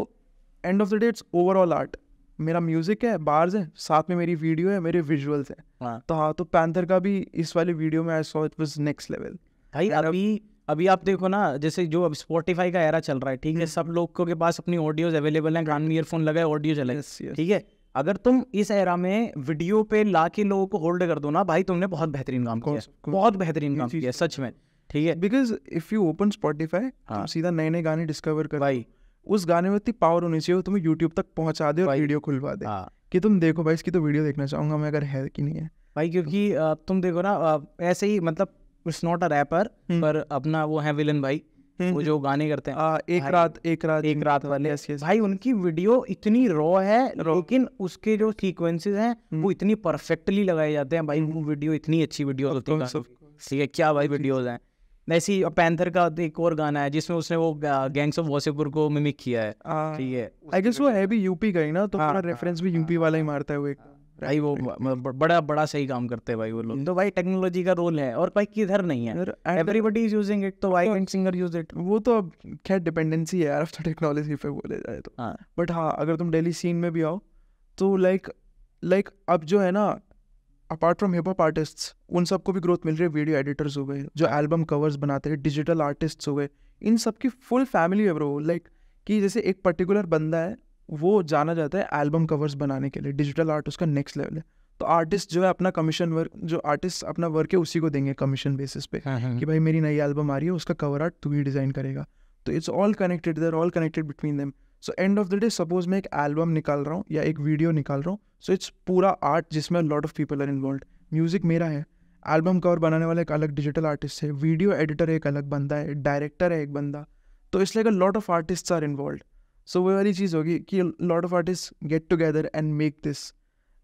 end of the day it's overall art। मेरा म्यूजिक है, बार्स है, साथ में मेरी वीडियो है, मेरे विजुअल्स है। तो हाँ, तो पैंथर का भी इस वाली वीडियो में I saw it was next level भाई। अभी आप देखो ना, जैसे जो अब स्पॉटिफाई का एरा चल रहा है, ठीक है, सब लोगों के पास अपनी ऑडियोज अवेलेबल है, कान में ईयरफोन लगाए ऑडियो चले, ठीक है। अगर तुम इस एरा में वीडियो पे लाके लोगों को होल्ड कर दो ना भाई, तुमने बहुत बेहतरीन काम किया, बहुत बेहतरीन काम किया सच में, ठीक है। Because if you open Spotify, तुम सीधा नए नए गाने डिस्कवर कर भाई। उस गाने में इतनी पावर होनी चाहिए, तुम्हें यूट्यूब तक पहुंचा दे और वीडियो खुलवा दे कि तुम देखो भाई, इसकी तो वीडियो देखना चाहूंगा मैं, अगर है कि नहीं है भाई। क्योंकि तुम देखो ना, ऐसे ही, मतलब इट्स नॉट अ रैपर, पर अपना वो है विलन भाई, वो जो गाने करते हैं एक रात वाले, भाई उनकी वीडियो इतनी रॉ है, लेकिन उसके जो सीक्वेंसेस हैं वो इतनी परफेक्टली लगाए जाते हैं भाई। वो वीडियो इतनी अच्छी वीडियो होती है, ठीक है, क्या भाई वीडियोस हैं। ऐसी पैंथर का एक और गाना है जिसमें उसने वो गैंग्स ऑफ वासेपुर को मिमिक किया है, ठीक है। आई गेस वो है भी यूपी का ही ना, तो हाँ, पूरा रेफरेंस भी यूपी वाला ही मारता है वो एक। भाई वो बड़ा सही काम करते हैं भाई वो लोग। तो भाई टेक्नोलॉजी का रोल है, और भाई किधर नहीं है, एवरीबडी इज यूजिंग इट, तो why can't singer use it? वो तो अब खैर डिपेंडेंसी है यार आफ्टर टेक्नोलॉजी पे बोले जाए तो। बट हाँ, अगर तुम दिल्ली सीन में भी आओ तो लाइक अब जो है ना, apart from hip hop artists, उन सबको भी ग्रोथ मिल रही है। वीडियो एडिटर्स हो गए, जो एल्बम कवर्स बनाते हैं, डिजिटल आर्टिस्ट्स हो गए, इन सब की फुल फैमिली है ब्रो। लाइक कि जैसे एक पर्टिकुलर बंदा है, वो जाना जाता है एल्बम कवर्स बनाने के लिए, डिजिटल आर्ट उसका नेक्स्ट लेवल है। तो आर्टिस्ट जो है अपना कमीशन वर्क, जो आर्टिस्ट अपना वर्क है उसी को देंगे कमीशन बेसिस पे, कि भाई मेरी नई एल्बम आ रही है, उसका कवर आर्ट तू ही डिज़ाइन करेगा। तो it's all connected, they are all connected between them. So end of the day, suppose मैं एक एल्बम निकाल रहा हूँ या एक वीडियो निकाल रहा हूँ, सो इट्स पूरा आर्ट जिसमें lot of people are involve. Music मेरा है, एल्बम कवर बनाने वाला एक अलग डिजिटल आर्टिस्ट है, वीडियो एडिटर एक अलग बंदा है, डायरेक्टर है एक बंदा, तो इसलिए lot of artists are involve. So वो वाली चीज़ होगी कि lot of artist get together and make this.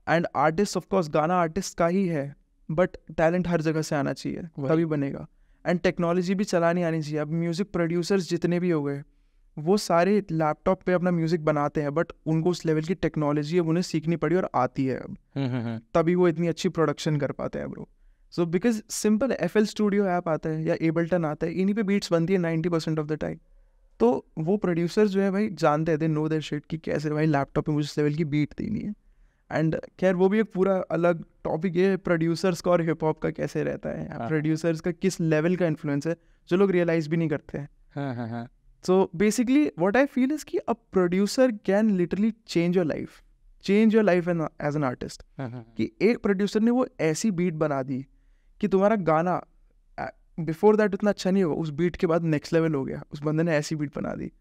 And artist of course गाना आर्टिस्ट का ही है, बट टैलेंट हर जगह से आना चाहिए, तभी बनेगा। एंड टेक्नोलॉजी भी चलानी आनी चाहिए। अब म्यूज़िक प्रोड्यूसर्स जितने भी हो गए, वो सारे लैपटॉप पे अपना म्यूज़िक बनाते हैं, बट उनको उस लेवल की टेक्नोलॉजी अब उन्हें सीखनी पड़ी और आती है अब, तभी वो इतनी अच्छी प्रोडक्शन कर पाते हैं bro. So because simple FL studio app आता है या एबल्टन आता है, इन्हीं पे बीट्स बनती है 90% ऑफ द टाइम। तो वो प्रोड्यूसर जो है भाई जानते हैं, दे नो देयर शिट कि कैसे भाई लैपटॉप पे मुझे इस लेवल की बीट देनी है। एंड खैर वो भी एक पूरा अलग टॉपिक है, प्रोड्यूसर्स का और हिप हॉप का कैसे रहता है, प्रोड्यूसर्स का किस लेवल का इन्फ्लुएंस है जो लोग रियलाइज भी नहीं करते हैं। So basically what I feel is कि a producer can literally change your life as an artist. कि एक प्रोड्यूसर ने वो ऐसी बीट बना दी कि तुम्हारा गाना बिफोर दैट उतना अच्छा नहीं होगा, उस बीट के बाद नेक्स्ट लेवल हो गया, उस बंदे ने ऐसी बीट बना दी।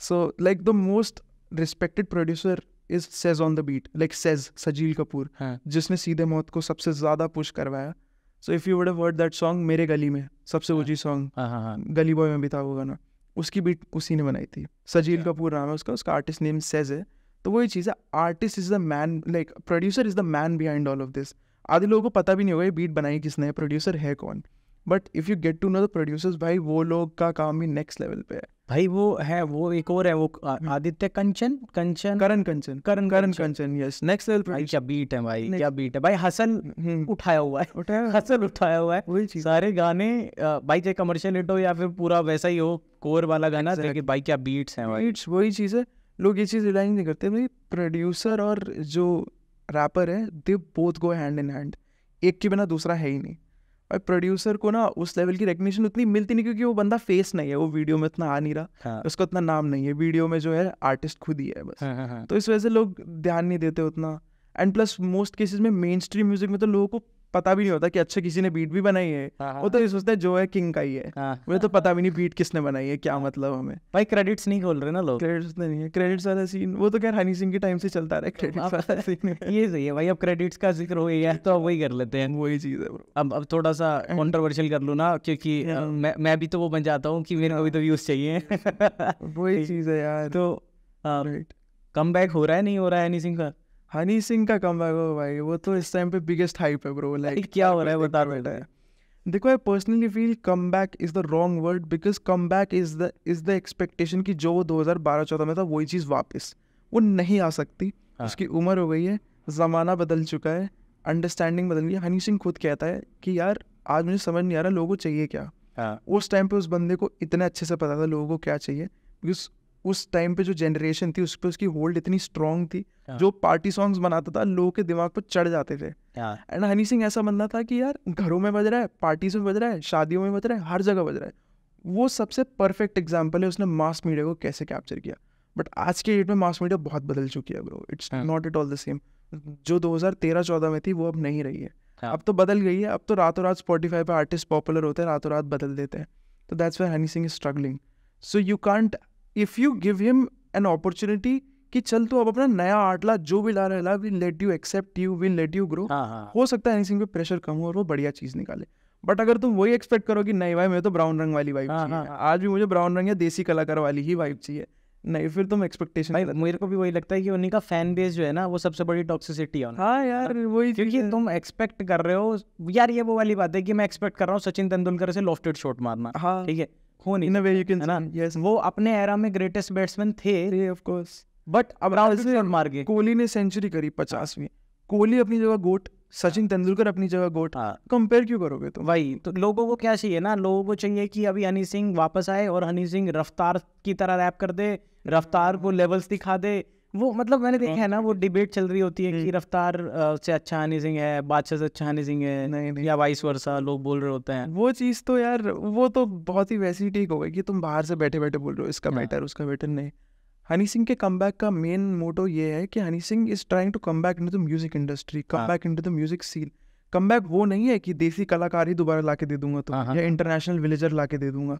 So like the most respected producer is Sez on the beat, like Sez Sajeel Kapoor, जिसने सीधे मौत को सबसे ज्यादा पुश करवाया। So if you would have heard that song मेरे गली में, सबसे ऊंची सॉन्ग गली बॉय में भी था वो गाना, उसकी बीट उसी ने बनाई थी। सजील कपूर नाम है उसका आर्टिस्ट नेम सेज है। तो वही चीज़ है, artist is the man, like producer is the man behind all of this. आधे लोगों को पता भी नहीं होगा ये बीट बनाई किसने है, प्रोड्यूसर है कौन। But if you get to know the producers, भाई वो लोग का काम भी नेक्स्ट लेवल पे है भाई। वो है, वो एक और है, वो आदित्य करण कंचन, यस, नेक्स्ट लेवल प्रोड्यूसर। क्या बीट है भाई, क्या बीट है भाई। हसल उठाया हुआ है वही चीज। सारे गाने भाई, चाहे कमर्शियल हिट हो या फिर पूरा वैसा ही हो कोर वाला गाना, देखिए भाई क्या बीट्स हैं भाई। बीट्स वही चीज़ है, लोग ये चीज़ रियलाइज नहीं करते भाई। प्रोड्यूसर और जो रैपर है, they both go hand in hand, एक के बिना दूसरा है ही नहीं। और प्रोड्यूसर को ना उस लेवल की रिकग्निशन उतनी मिलती नहीं, क्योंकि वो बंदा फेस नहीं है, वो वीडियो में इतना आ नहीं रहा, उसका उतना नाम नहीं है, वीडियो में जो है आर्टिस्ट खुद ही है बस। तो इस वजह से लोग ध्यान नहीं देते उतना। एंड प्लस मोस्ट केसेस में मेन स्ट्रीम म्यूजिक में तो लोगों को पता भी नहीं होता कि अच्छा किसी ने बीट भी बनाई है। वो तो ये सोचता है जो है किंग का ही है, मुझे तो पता भी नहीं बीट किसने बनाई है, क्या मतलब हमें। भाई क्रेडिट्स नहीं खोल रहे ना लोग, क्रेडिट्स नहीं है, क्रेडिट्स वाला सीन वो तो खैर हनी सिंह के टाइम से चलता रहा है, क्रेडिट्स वाला सीन ये सही है भाई। अब क्रेडिट्स का जिक्र हो गया है तो अब वही कर लेते हैं, वही चीज़ है। अब थोड़ा सा कंट्रोवर्शियल कर लूँ ना, क्योंकि मैं भी तो वो बन जाता हूँ कि मेरे को भी तो व्यूज चाहिए। वही चीज़ है यार। तो कम बैक हो रहा है, नहीं हो रहा है हनी सिंह का? हनी सिंह का कमबैक हो भाई, वो तो इस टाइम पे बिगेस्ट हाइप है ब्रो। लाइक क्या हो रहा है बता बेटा। देखो, I personally feel comeback is the wrong word, because comeback is the expectation कि जो 2012-14 में था वही चीज़ वापस वो नहीं आ सकती। उसकी उम्र हो गई है, ज़माना बदल चुका है, अंडरस्टैंडिंग बदल गई है। हनी सिंह खुद कहता है कि यार आज मुझे समझ नहीं आ रहा लोगों को चाहिए क्या। उस टाइम पे उस बंदे को इतने अच्छे से पता था लोगों को क्या चाहिए, बिकॉज उस टाइम पे जो जनरेशन थी उस पर उसकी होल्ड इतनी स्ट्रॉन्ग थी। जो पार्टी सॉन्ग्स बनाता था लोगों के दिमाग पर चढ़ जाते थे। एंड हनी सिंह ऐसा बंदा था कि यार घरों में बज रहा है, पार्टीज में बज रहा है, शादियों में बज रहा है, हर जगह बज रहा है। वो सबसे परफेक्ट एग्जाम्पल है उसने मास मीडिया को कैसे कैप्चर किया। बट आज के डेट में मास मीडिया बहुत बदल चुकी है bro, it's not at all the same. जो 2013-14 में थी वो अब नहीं रही है, अब तो बदल गई है। अब तो रातों रात स्पॉटिफाई पे आर्टिस्ट पॉपुलर होते हैं, रातों रात बदल देते हैं। तो that's why Honey Singh is struggling. So you can't, if you give him an opportunity कि चल तू अब अपना नया आर्ट ला, जो भी ला रहा है, will let you accept you, will let you grow. हो सकता है हनी सिंह पे प्रेशर कम हो और वो बढ़िया चीज़ निकाले। बट अगर तुम वही एक्सपेक्ट करो कि नहीं भाई मैं तो ब्राउन रंग वाली वाइब चाहिए, आज भी मुझे ब्राउन रंग या देसी कलाकार वाली ही वाइब चाहिए, नहीं फिर तुम एक्सपेक्टेशन भाई मेरे को भी वही लगता है कि उन्हीं का फैन बेस जो है ना वो सबसे बड़ी टॉक्सिसिटी है। हाँ यार वही, क्योंकि तुम एक्सपेक्ट कर रहे हो यार, ये वो वाली बात है कि मैं एक्सपेक्ट कर रहा हूँ सचिन तेंदुलकर से लॉफ्टेड शॉट मारना, हाँ ठीक है, हो नहीं इन अ वे यू कैन, है ना, यस वो अपने एरा में ग्रेटेस्ट बैट्समैन थे ऑफ कोर्स, बट अब ऐसे मार के कोहली ने सेंचुरी करी 50वीं, कोहली अपनी जगह गोट, सचिन तेंदुलकर अपनी जगह गोट, कंपेयर क्यों करोगे तुम? वही तो लोगों को क्या चाहिए ना, लोगों को चाहिए कि अभी हनी सिंह वापस आए और हनी सिंह रफ्तार की तरह रैप कर दे, रफ्तार को लेवल्स दिखा दे। वो मतलब मैंने देखा है ना, वो डिबेट चल रही होती है कि रफ्तार से अच्छा हनी सिंह है, बादशाह से अच्छा हनी सिंह है, नहीं या वाइस वर्सा लोग बोल रहे होते हैं। वो चीज़ तो यार वो तो बहुत ही वैसी ठीक हो गई कि तुम बाहर से बैठे बैठे बोल रहे हो इसका बेटर उसका बेटर। नहीं, हनी सिंह के कमबैक का मेन मोटो ये है कि Honey Singh is trying to come back into the music industry, come back into the music scene. Comeback वो नहीं है कि देसी कलाकार ही दोबारा लाके दे दूंगा तो, या इंटरनेशनल विलेजर लाके दे दूंगा,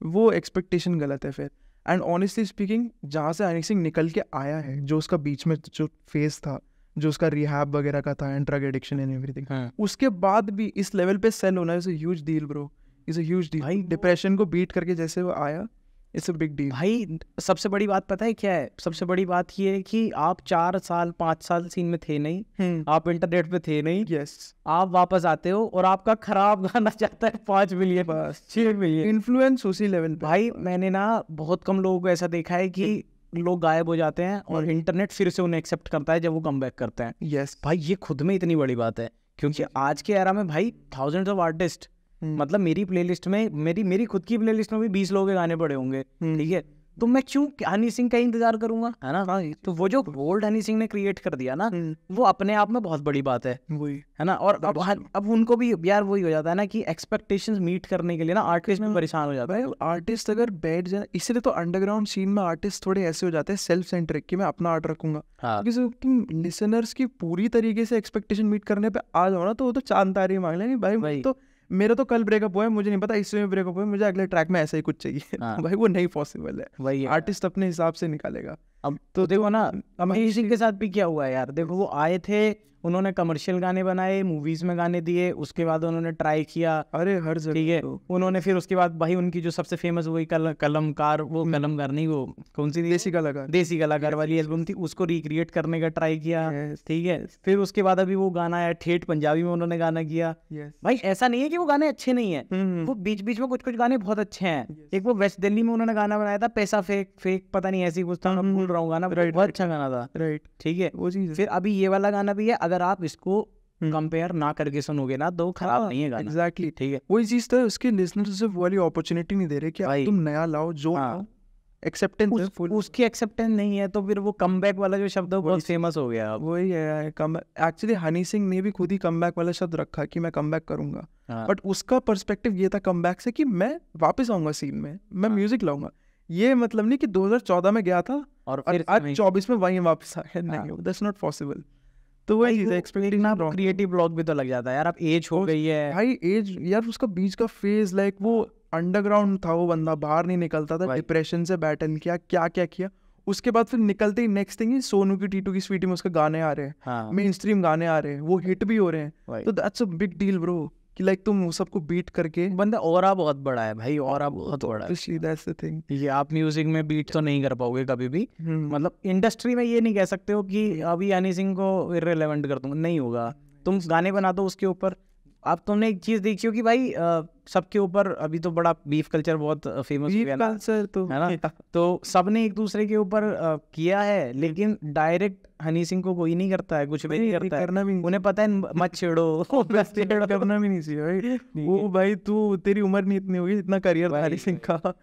वो एक्सपेक्टेशन गलत है फिर। एंड ऑनेस्टली स्पीकिंग, जहाँ से हनी सिंह निकल के आया है, जो उसका बीच में जो फेज था, जो उसका रिहैब वगैरह का था and drug addiction and everything, उसके बाद भी इस लेवल पे सेल होना is a huge deal bro, is a huge deal. Depression को बीट करके जैसे वो आया, इट्स अ बिग डील भाई। सबसे बड़ी बात पता है क्या है? सबसे बड़ी बात ये है कि आप 4 साल 5 साल सीन में थे नहीं, आप इंटरनेट पे थे नहीं, यस, आप वापस आते हो और आपका खराब गाना जाता है 5 मिलियन, बस 6 मिलियन इन्फ्लुएंस उसी लेवल पे। भाई मैंने ना बहुत कम लोगों को ऐसा देखा है कि लोग गायब हो जाते हैं और इंटरनेट फिर से उन्हें एक्सेप्ट करता है जब वो कम बैक करते हैं। यस भाई ये खुद में इतनी बड़ी बात है, क्योंकि आज के एरा में भाई थाउजेंड्स ऑफ आर्टिस्ट, मतलब मेरी प्लेलिस्ट में, मेरी खुद की प्लेलिस्ट में भी 20 लोगों के गाने पड़े होंगे, ठीक है, तो मैं क्यों हनी सिंह का इंतजार करूंगा, है ना? तो वो जो गोल्ड हनी सिंह ने क्रिएट कर दिया ना, वो अपने आप में बहुत बड़ी बात है, वही है ना? और अब उनको भी यार वही हो जाता है ना कि एक्सपेक्टेशंस मीट करने के लिए ना आर्टिस्ट में परेशान हो जाता है। आर्टिस्ट अगर बैठ जाए, इसलिए तो अंडरग्राउंड सीन में आर्टिस्ट थोड़े ऐसे हो जाते हैं सेल्फ सेंट्रिक कि मैं अपना आर्ट रखूंगा, क्योंकि तुम लिसनर्स की पूरी तरीके से एक्सपेक्टेशन मीट करने पे आ जाओ ना, तो वो तो चांद तारे मांग लेंगे। भाई तो मेरा तो कल ब्रेकअप हुआ है, मुझे नहीं पता इसमें ब्रेकअप हुआ है, मुझे अगले ट्रैक में ऐसा ही कुछ चाहिए। भाई वो नहीं पॉसिबल है, वही आर्टिस्ट अपने हिसाब से निकालेगा। अब तो देखो ना हनी सिंह के साथ भी क्या हुआ है यार, देखो वो आए थे, उन्होंने कमर्शियल गाने बनाए, मूवीज में गाने दिए, उसके बाद उन्होंने ट्राई किया, अरे हर जगह, ठीक है, उन्होंने फिर उसके बाद भाई उनकी जो सबसे फेमस वही कलमकार, वो कलमकार नहीं, वो कौन सी देसी कलाकार वाली एल्बम थी, उसको रिक्रिएट करने का ट्राई किया, ठीक है। फिर उसके बाद अभी वो गाना है ठेठ पंजाबी में उन्होंने गाना किया। भाई ऐसा नहीं है कि वो गाने अच्छे नहीं है, वो बीच बीच में कुछ कुछ गाने बहुत अच्छे हैं। एक वो वेस्ट दिल्ली में उन्होंने गाना बनाया था पैसा फेक फेक पता नहीं ऐसी कुछ था, मैं भूल रहा हूँ गाना, बहुत अच्छा गाना था, राइट, ठीक है, वो चीज। फिर अभी ये वाला गाना भी है, अगर आप इसको कंपेयर ना करके सुनोगे ना तो खराब नहीं है गाना, एग्जैक्टली, ठीक है। वही चीज तो उसके लिसनर्स से वो वाली अपॉर्चुनिटी नहीं दे रहे कि तुम नया लाओ, जो एक्सेप्टेंस उसकी एक्सेप्टेंस नहीं है, तो फिर वो कमबैक वाला जो शब्द है बहुत फेमस हो गया। वही है कमबैक। एक्चुअली हनी सिंह ने भी खुद ही कमबैक वाला शब्द रखा कि मैं कमबैक करूंगा, बट उसका पर्सपेक्टिव ये था कमबैक से कि मैं वापस आऊंगा सीन में, मैं म्यूजिक लाऊंगा। ये मतलब नहीं कि 2014 में गया था और फिर आज 24 में वहीं वापस आ गया, नहीं, दैट्स नॉट पॉसिबल। तो वही चीज एक्सपेक्टेशन, क्रिएटिव ब्लॉक भी तो लग जाता है यार, अब एज हो गई है भाई, एज यार, उसका बीच का फेज लाइक वो अंडरग्राउंड था, वो बंदा बाहर नहीं निकलता था, डिप्रेशन से बैटल किया, क्या क्या किया, उसके बाद फिर निकलते ही नेक्स्ट थिंग सोनू की टीटू की स्वीटी में उसके गाने आ रहे हैं, मेन स्ट्रीम गाने आ रहे हैं, वो हिट भी हो रहे हैं, तो that's a big deal bro कि लाइक तुम वो सबको बीट करके, बंदा ऑरा बहुत बड़ा है भाई, ऑरा बहुत बड़ा है, दैट्स द थिंग। ये आप म्यूजिक में बीट तो नहीं कर पाओगे कभी भी, मतलब इंडस्ट्री में ये नहीं कह सकते हो कि अभी हनी सिंह को इररिलेवेंट कर दूंगा, नहीं होगा। तुम गाने बना दो उसके ऊपर। अब तुमने एक चीज देखी हो कि भाई सबके ऊपर अभी तो बड़ा बीफ कल्चर बहुत फेमस हो गया ना, तो है ना, तो सबने एक दूसरे के ऊपर किया है, लेकिन डायरेक्ट हनी सिंह को कोई नहीं करता है, कुछ भी नहीं करता है, करना भी उन्हें पता है मत छेड़ो करना भी नहीं चाहिए भाई। वो भाई तू, तेरी उम्र नहीं इतनी होगी जितना करियर हनी सिंह का,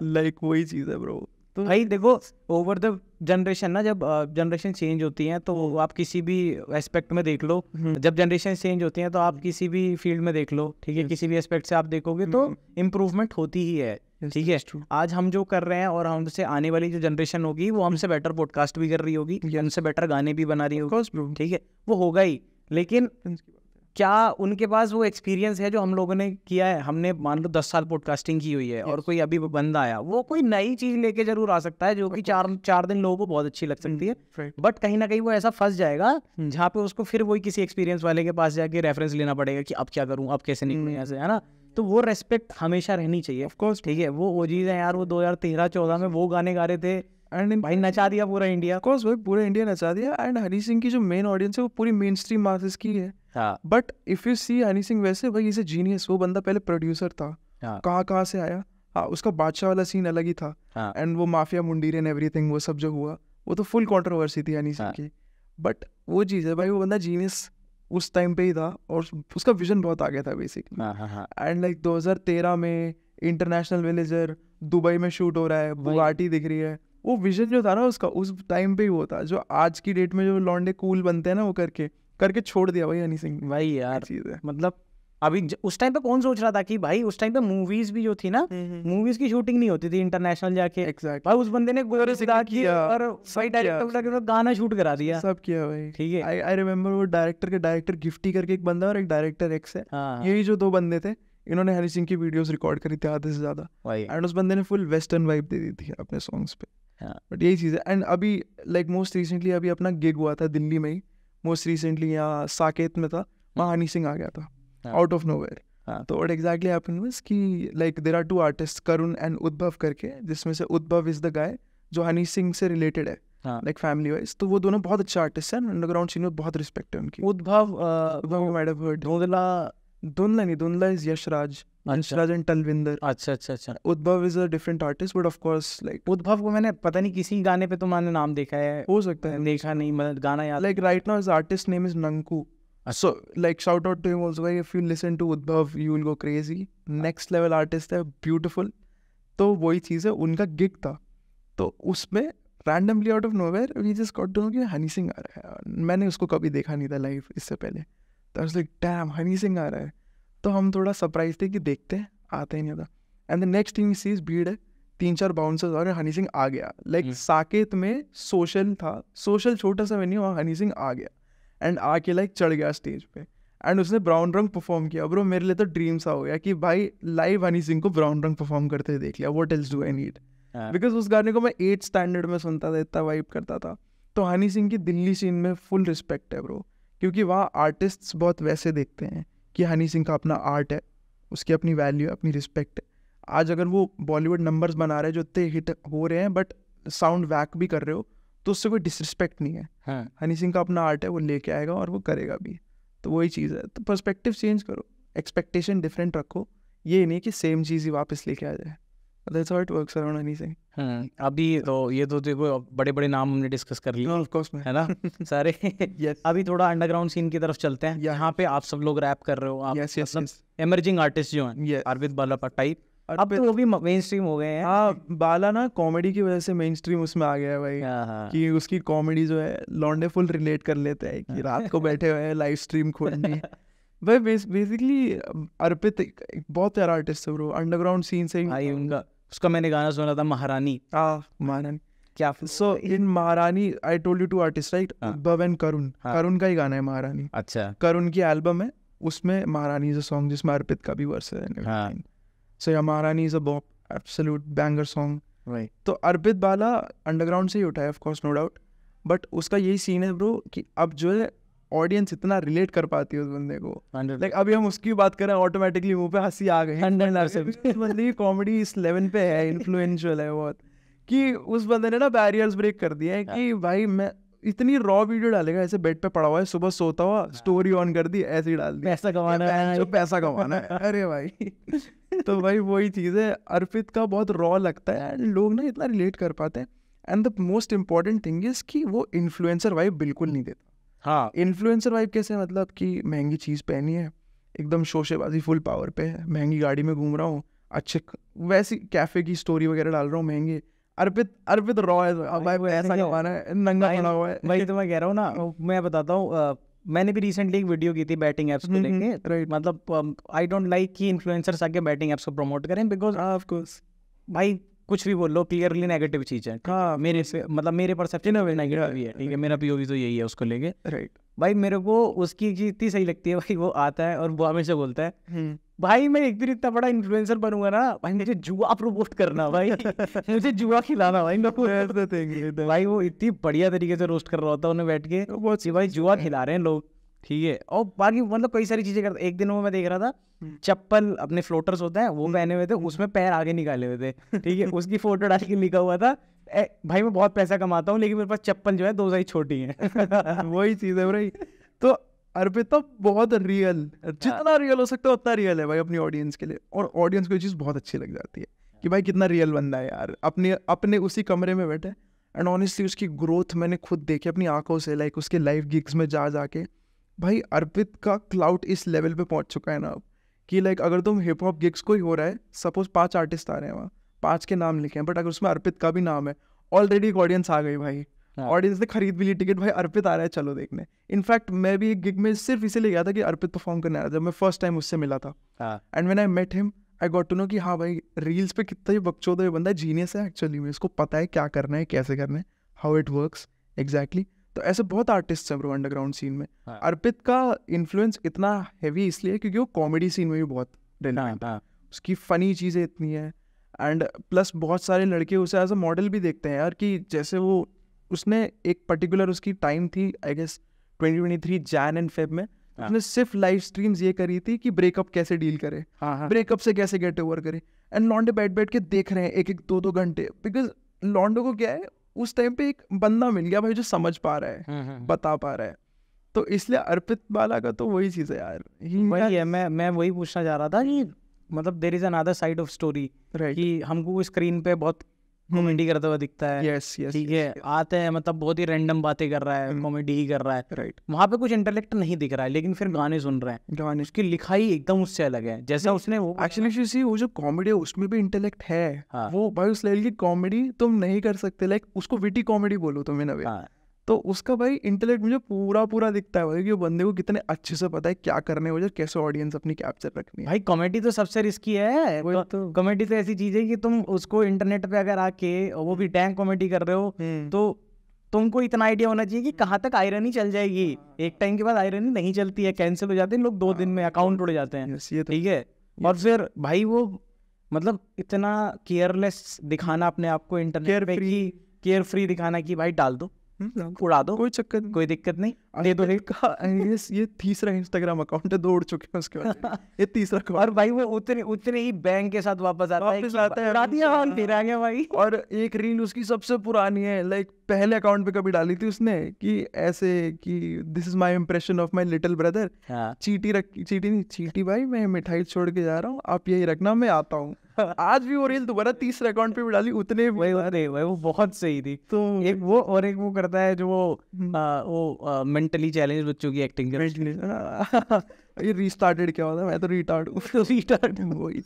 लाइक वही चीज है ब्रो। तो भाई देखो ओवर द जनरेशन ना, जब जनरेशन चेंज होती है तो आप किसी भी एस्पेक्ट में देख लो, जब जनरेशन चेंज होती है तो आप किसी भी फील्ड में देख लो, ठीक है, किसी भी एस्पेक्ट से आप देखोगे तो इम्प्रूवमेंट होती ही है, ठीक है। आज हम जो कर रहे हैं और हमसे आने वाली जो जनरेशन होगी वो हमसे बेटर पॉडकास्ट भी कर रही होगी, हमसे बेटर गाने भी बना रही होगी, ठीक है, वो होगा ही, लेकिन क्या उनके पास वो एक्सपीरियंस है जो हम लोगों ने किया है? हमने मान लो 10 साल पॉडकास्टिंग की हुई है, और कोई अभी बंदा आया, वो कोई नई चीज लेके जरूर आ सकता है जो कि चार दिन लोगों को बहुत अच्छी लग सकती है, बट कहीं ना कहीं वो ऐसा फंस जाएगा जहाँ पे उसको फिर वही किसी एक्सपीरियंस वाले के पास जाके रेफरेंस लेना पड़ेगा कि अब क्या करूँ, अब कैसे निकलूँ यहाँ से, है ना। तो वो रेस्पेक्ट हमेशा रहनी चाहिए, ऑफ कोर्स, ठीक है। वो चीज़ है यार, वो 2013-14 में वो गाने गा रहे थे एंड भाई नचा दिया पूरा इंडिया। कोर्स भाई पूरा इंडिया नचा दिया। एंड हनी सिंह की जो मेन ऑडियंस है वो पूरी मेन स्ट्रीम मासेस की है। हाँ but if you see Honey Singh वैसे भाई इज अ जीनियस। वो बंदा पहले प्रोड्यूसर था, हाँ कहाँ से आया। हाँ उसका बादशाह वाला सीन अलग ही था। हाँ एंड वो माफिया मुंडीर एंड एवरीथिंग वो सब जो हुआ वो तो फुल कंट्रोवर्सी थी हनी सिंह हाँ। की। बट वो चीज़ है भाई, वो बंदा जीनियस उस टाइम पे ही था और उसका विजन बहुत आगे था बेसिकली। हाँ हाँ हाँ एंड लाइक 2013 में इंटरनेशनल विलेजर दुबई में शूट हो रहा है, बुगाटी दिख रही है। वो विजन जो था ना उसका उस टाइम पे ही वो था जो आज की डेट में जो लौंडे कूल बनते हैं ना वो करके छोड़ दिया भाई हनी सिंह। भाई यार चीज़ है मतलब अभी उस टाइम पे कौन सोच रहा था कि भाई उस टाइम पे मूवीज भी जो थी ना, मूवीज की शूटिंग नहीं होती थी इंटरनेशनल जाके। एग्जैक्टली भाई उस बंदे ने किया, और भाई डायरेक्टर गाना शूट करा दिया। सब किया भाई। ठीक है। आई रिमेम्बर वो डायरेक्टर गिफ्टी करके एक बंदा और एक डायरेक्टर एक्स है, हाँ यही जो दो बंदे थे इन्होंने हनी सिंह की वीडियोस रिकॉर्ड करी थी आधे से ज्यादा। भाई एंड उस बंदे ने फुल वेस्टर्न वाइब दे दी थी अपने सॉन्ग्स पे। हाँ। बट यही चीज़ है। एंड अभी लाइक मोस्ट रिसेंटली अभी अपना गिग हुआ था दिल्ली में ही, मोस्ट रिसेंटली यहाँ साकेत में था, वहाँ हनी सिंह आ गया था आउट ऑफ नोवेयर। हाँ। तो व्हाट एग्जैक्टली हैपेंड वाज कि like there are two artist Karun and Udbhav करके, जिसमें से उद्भव इज द गाय जो हनी सिंह से रिलेटेड है हाँ। Like family wise. तो वो दोनों बहुत अच्छे आर्टिस्ट हैं, अंडरग्राउंड सीन में बहुत रिस्पेक्ट है उनकी। उद्भव उद्भव यू माइट हैव हर्ड। धुंधला धुंधला इज यशराज एंड टलविंदर। अच्छा अच्छा अच्छा। उद्भव is a different artist but of course like उद्भव को मैंने पता नहीं किसी गाने पे तो मैंने नाम देखा है, हो सकता है देखा नहीं, मतलब गाना याद। like right now his artist name is Nanku. So like shout out to him also. If you listen to Udbhav you will go crazy. Next level artist है, beautiful. तो वही चीज़ है, उनका गिग था तो उसमें randomly out of nowhere we just got to know कि हनी सिंह आ रहा है। मैंने उसको कभी देखा नहीं था लाइव इससे पहले, तो I was like damn Honey Singh आ रहा है। तो हम थोड़ा सरप्राइज थे कि देखते हैं, आते ही नहीं था। And the next thing sees भीड़ है, 3-4 बाउंसर्स और हनी सिंह आ गया। लाइक साकेत में सोशल था, सोशल छोटा सा वेन्यू, वहाँ हनी सिंह आ गया एंड आके लाइक चढ़ गया स्टेज पे एंड उसने ब्राउन रंग परफॉर्म किया। ब्रो मेरे लिए तो ड्रीम सा हो गया कि भाई लाइव हनी सिंह को ब्राउन रंग परफॉर्म करते हुए देख लिया। What else do I need, because उस गाने को मैं 8th स्टैंडर्ड में सुनता था, इतना वाइब करता था। तो हनी सिंह की दिल्ली सीन में फुल रिस्पेक्ट है ब्रो, क्योंकि वहाँ आर्टिस्ट्स बहुत वैसे देखते हैं कि हनी सिंह का अपना आर्ट है, उसकी अपनी वैल्यू है, अपनी रिस्पेक्ट है। आज अगर वो बॉलीवुड नंबर्स बना रहे हैं जो इतने हिट हो रहे हैं बट साउंड वैक भी कर रहे हो, तो उससे कोई डिसरिस्पेक्ट नहीं है। हाँ। हनी सिंह का अपना आर्ट है, वो लेके आएगा और वो करेगा भी। तो वही चीज़ है, तो पर्सपेक्टिव चेंज करो, एक्सपेक्टेशन डिफरेंट रखो, ये नहीं कि सेम चीज़ ही वापस लेके आ जाए। That's how it works around Honey Singh. अभी तो ये तो देखो बड़े बड़े नाम हमने डिस्कस कर लिए, ऑफ कोर्स है ना सारे। Yes. अभी थोड़ा अंडरग्राउंड सीन की तरफ चलते हैं, यहाँ पे आप सब लोग रैप कर रहे हो, आप Yes, yes, मतलब yes. एमर्जिंग आर्टिस्ट जो हैं, Yes. अरविंद बाला टाइप, अब तो वो भी मेन स्ट्रीम हो गए हैं। हाँ बाला ना कॉमेडी की वजह से मेन स्ट्रीम उसमें आ गया है भाई, हाँ। कि उसकी कॉमेडी जो है लौंडे फुल रिलेट कर लेते हैं कि रात को बैठे हुए हैं लाइव स्ट्रीम खोलने। भाई बेसिकली अर्पित एक बहुत प्यारा आर्टिस्ट है ब्रो, अंडरग्राउंड सीन से भाई उनका उसका मैंने गाना सुना था महारानी। महारानी क्या सो इन महारानी I told you 2 artist right, उद्भव एंड करुण। हाँ। करुण का ही गाना है महारानी। अच्छा। करुण की एल्बम है, उसमें महारानी इज अ सॉन्ग जिसमें अर्पित का भी वर्स है। हाँ। So yeah Maharani is a bop absolute banger song. भाई तो अर्पित बाला अंडरग्राउंड से ही उठाया of course no doubt, but उसका यही सीन है ब्रो कि अब जो है ऑडियंस इतना रिलेट कर पाती है उस बंदे को। लाइक अभी हम उसकी बात करें ऑटोमेटिकली मुंह पे हंसी आ गई। उस बंदे की कॉमेडी इस लेवल पे है, इन्फ्लुएंशियल है बहुत, कि उस बंदे ने ना बैरियर्स ब्रेक कर दिया है कि भाई मैं इतनी रॉ वीडियो डालेगा, ऐसे बेड पे पड़ा हुआ है, सुबह सोता हुआ स्टोरी ऑन कर दी, ऐसे ही डाल दी, पैसा कमाना है, जो पैसा कमाना है। अरे भाई तो भाई वही चीज़ है, अर्पित का बहुत रॉ लगता है एंड लोग ना इतना रिलेट कर पाते हैं। And the most important thing is कि वो इन्फ्लुएंसर वाइब बिल्कुल नहीं देता। हाँ इन्फ्लुएंसर वाइब कैसे, मतलब कि महंगी चीज़ पहनी है, एकदम शोशेबाजी फुल पावर पे है, महंगी गाड़ी में घूम रहा हूँ, अच्छे वैसी कैफे की स्टोरी वगैरह डाल रहा हूँ महंगे। अर्पित रॉ है, अब भाई वो ऐसा कमाना है, नंगा पड़ा हुआ है। भाई तो मैं कह रहा हूँ ना, मैं बताता हूँ, मैंने भी रिसेंटली एक वीडियो की थी बैटिंग एप्स को लेके। मतलब आई डोंट लाइक कि इन्फ्लुएंसर्स आके बैटिंग एप्स को प्रमोट करें, बिकॉज ऑफ कोर्स भाई कुछ भी बोल लो क्लियरली नेगेटिव चीज़ है। हाँ मेरे से मतलब मेरे परसेप्शन नेगेटिव ही है, ठीक है, मेरा पीओवी तो यही है उसको लेके। राइट भाई मेरे को उसकी चीज़ इतनी सही लगती है भाई, वो आता है और वो हमेशा बोलता है भाई मैं एक दिन इतना बड़ा इन्फ्लुएंसर बनूंगा ना भाई, मुझे जुआ प्रमोट करना भाई, मुझे जुआ खिलाना भाई भाई वो इतनी बढ़िया तरीके से रोस्ट कर रहा होता है उन्हें बैठ के, बहुत सी भाई जुआ खिला रहे हैं लोग, ठीक है। और बाकी मतलब कई सारी चीजें करते। एक दिन वो मैं देख रहा था, चप्पल अपने फ्लोटर्स होते हैं वो पहने हुए थे, उसमें पैर आगे निकाले हुए थे, ठीक है, उसकी फोटो डाल के लिखा हुआ था भाई मैं बहुत पैसा कमाता हूँ लेकिन मेरे पास चप्पल जो है 2 साइज छोटी है। वही चीज़ है भाई। तो अर्पित तो बहुत रियल, जितना रियल हो सकता है उतना रियल है भाई अपनी ऑडियंस के लिए, और ऑडियंस को ये चीज़ बहुत अच्छी लग जाती है कि भाई कितना रियल बंदा है यार, अपने अपने उसी कमरे में बैठे। एंड ऑनेस्टली उसकी ग्रोथ मैंने खुद देखी अपनी आंखों से, लाइक उसके लाइव गिग्स में जा जाके भाई अर्पित का क्लाउड इस लेवल पे पहुंच चुका है ना अब कि लाइक अगर तुम हिप हॉप गिग्स कोई हो रहा है, सपोज 5 आर्टिस्ट आ रहे हैं वहाँ, 5 के नाम लिखे हैं, बट अगर उसमें अर्पित का भी नाम है, ऑलरेडी एक ऑडियंस आ गई भाई। ऑडियंस ने खरीद भी ली टिकट, भाई अर्पित आ रहा है चलो देखने। इनफैक्ट मैं भी एक गिग में सिर्फ इसीलिए गया था कि अर्पित परफॉर्म करने आ रहा था, जब मैं फर्स्ट टाइम उससे मिला था। And when I met him I got to know कि हाँ भाई रील्स पे कितना ही बकचोद है बंदा, जीनियस है एक्चुअली में, इसको पता है क्या करना है, कैसे करना है, हाउ इट वर्क्स एग्जैक्टली। तो ऐसे बहुत आर्टिस्ट हैं ब्रो अंडरग्राउंड सीन में। अर्पित का इन्फ्लुएंस इतना हैवी इसलिए है क्योंकि वो कॉमेडी सीन में भी बहुत रिलेवेंट है, उसकी फनी चीज़ें इतनी है। एंड प्लस बहुत सारे लड़के उसे एज अ मॉडल भी देखते हैं यार, कि जैसे वो उसने एक पर्टिकुलर उसकी टाइम थी I guess 2023 Jan and Feb में, उसने सिर्फ लाइव स्ट्रीम्स ये करी थी कि ब्रेकअप कैसे डील करे, ब्रेकअप से कैसे गेट ओवर करे। एंड लॉन्डे बैठ बैठ के देख रहे हैं 1-2 घंटे, बिकॉज लॉन्डो को क्या है उस टाइम पे एक बंदा मिल गया भाई जो समझ पा रहा है, बता पा रहा है। तो इसलिए अर्पित वाला का तो वही चीज़ है यार, वही है। मैं वही पूछना चाह रहा था कि मतलब there is another side of story, कि हमको वो स्क्रीन पे बहुत कॉमेडी करता हुआ दिखता है, यस ठीक है, आते हैं मतलब बहुत ही रैंडम बातें कर रहा है, कॉमेडी ही कर रहा है, राइट, वहाँ पे कुछ इंटेलेक्ट नहीं दिख रहा है, लेकिन फिर गाने सुन रहे हैं, गाने उसकी लिखाई एकदम उससे अलग है। जैसा उसने वो एक्चुअली वो जो कॉमेडी है उसमें भी इंटेलेक्ट है। वो भाई उस लेवल की कॉमेडी तुम नहीं कर सकते, लाइक उसको विटी कॉमेडी बोलो तुम इन अ वे। तो उसका भाई इंटेलेक्ट मुझे पूरा दिखता है भाई कि वो बंदे को कितने अच्छे से पता है क्या करने हो, कैसे ऑडियंस अपनी कैप्चर रखनी है। भाई कॉमेडी तो सबसे रिस्की है, तो कॉमेडी तो ऐसी चीज है कि तुम उसको इंटरनेट पे अगर आके वो भी टैंक कॉमेडी कर रहे हो तो तुमको इतना आइडिया होना चाहिए कि कहाँ तक आयरनी चल जाएगी। एक टाइम के बाद आयरनी नहीं चलती है, कैंसिल हो जाते हैं लोग, 2 दिन में अकाउंट उड़ जाते हैं, ठीक है। और फिर भाई वो मतलब इतना केयरलेस दिखाना अपने आप को इंटरनेट पे, केयर फ्री दिखाना कि भाई डाल दो उड़ा दो, कोई चक्कर नहीं, कोई दिक्कत नहीं, दे दो। ये तीसरा इंस्टाग्राम अकाउंट है, 2 उड़ चुके हैं उसके बाद, ये तीसरा। और भाई वो उतने ही बैंक के साथ वापस आता है, उड़ा दिया फिर आ गया भाई। और एक रील उसकी सबसे पुरानी है, लाइक पहले अकाउंट पे कभी डाली थी उसने कि ऐसे कि this is my impression of my little brother, चीटी भाई मैं मिठाई छोड़ के जा रहा हूँ, आप यही रखना मैं आता हूँ। आज भी वो रील दोबारा तीसरे अकाउंट पे भी डाली, उतने वही वो बहुत सही थी। तो एक वो करता है जो वो मेंटली चैलेंज बच्चों की एक्टिंग कर ये रीस्टार्टेड क्या होता है, मैं तो रिटार्ड हूँ। रिटार्ड वही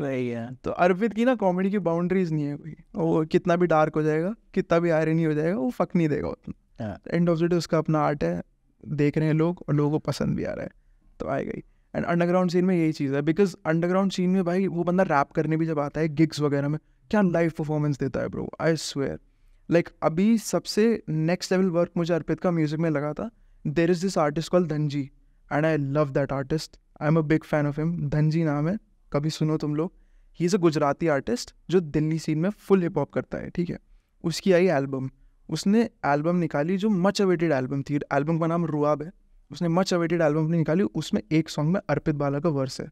वही है। तो अर्पित की ना कॉमेडी की बाउंड्रीज नहीं है कोई, वो कितना भी डार्क हो जाएगा, कितना भी आयरनी हो जाएगा, वो फक नहीं देगा उतना। एंड ऑफ द डे उसका अपना आर्ट है, देख रहे हैं लोग और लोगों को पसंद भी आ रहा है, तो आएगा ही। एंड अंडरग्राउंड सीन में यही चीज़ है, बिकॉज अंडरग्राउंड सीन में भाई वो बंदा रैप करने भी जब आता है गिग्स वगैरह में, क्या लाइव परफॉर्मेंस देता है ब्रो, आई स्वेयर। लाइक अभी सबसे नेक्स्ट लेवल वर्क मुझे अर्पित का म्यूजिक में लगा था, there is this artist called Dhanji and I love that artist, I am a big fan of him. Dhanji नाम है, कभी सुनो तुम लोग। He is a Gujarati artist जो दिल्ली सीन में फुल हिप हॉप करता है, ठीक है। उसकी आई एल्बम, उसने एल्बम निकाली जो मच अवेटेड एल्बम थी, एल्बम का नाम रुआब है। उसने मच अवेटेड एल्बम अपनी निकाली, उसमें एक सॉन्ग में अर्पित बाला का वर्स है।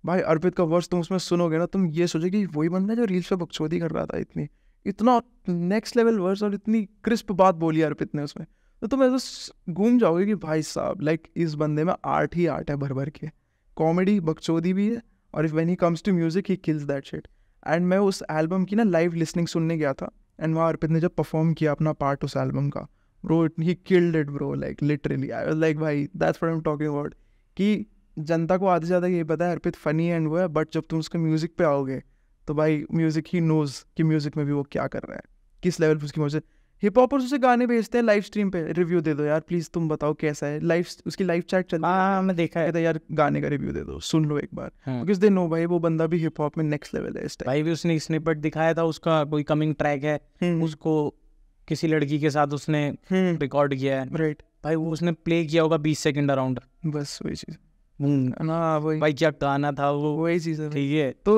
भाई अर्पित का वर्स तुम उसमें सुनोगे ना, तुम ये सोचो कि वही बंदा जो रील्स पे बकचोदी कर रहा था, इतना नेक्स्ट लेवल वर्स और इतनी क्रिस्प बात बोली अर्पित ने उसमें, तो तुम ऐसा घूम जाओगे कि भाई साहब लाइक इस बंदे में आर्ट ही आर्ट है भर भर के, कॉमेडी बकचोदी भी है, और if when he comes to music he kills that shit. And मैं उस एल्बम की ना लाइव लिसनिंग सुनने गया था, एंड वहाँ अर्पित ने जब परफॉर्म किया अपना पार्ट उस एल्बम का, bro he killed it bro, like literally I was like भाई that's what I'm talking about, कि जनता को आधे से ज़्यादा ये पता है अर्पित फनी एंड वो है, बट जब तुम उसके म्यूज़िक पे आओगे तो भाई म्यूज़िक ही नोज़ कि म्यूज़िक में भी वो क्या कर रहा है, किस लेवल पे उसकी मौज है। हिप हॉपर्स उसे गाने भेजते हैं लाइव स्ट्रीम पे, रिव्यू दे दो यार प्लीज़, तुम बताओ कैसा है, लाइव उसकी लाइव चैट चल रही है, मैं देखा है, यार गाने का रिव्यू दे दो, सुन लो एक बार, बिकॉज दे नो भाई वो बंदा भी हिप हॉप में नेक्स्ट लेवल है इस टाइम। भाई भी उसने स्निपेट दिखाया था उसका, कोई कमिंग ट्रैक है, उसको किसी लड़की के साथ उसने रिकॉर्ड किया है, राइट भाई वो उसने प्ले किया होगा 20 सेकंड अराउंड, बस वही चीज़ ना, वही भाई क्या गाना था वो, वही चीज़ है, ठीक है। तो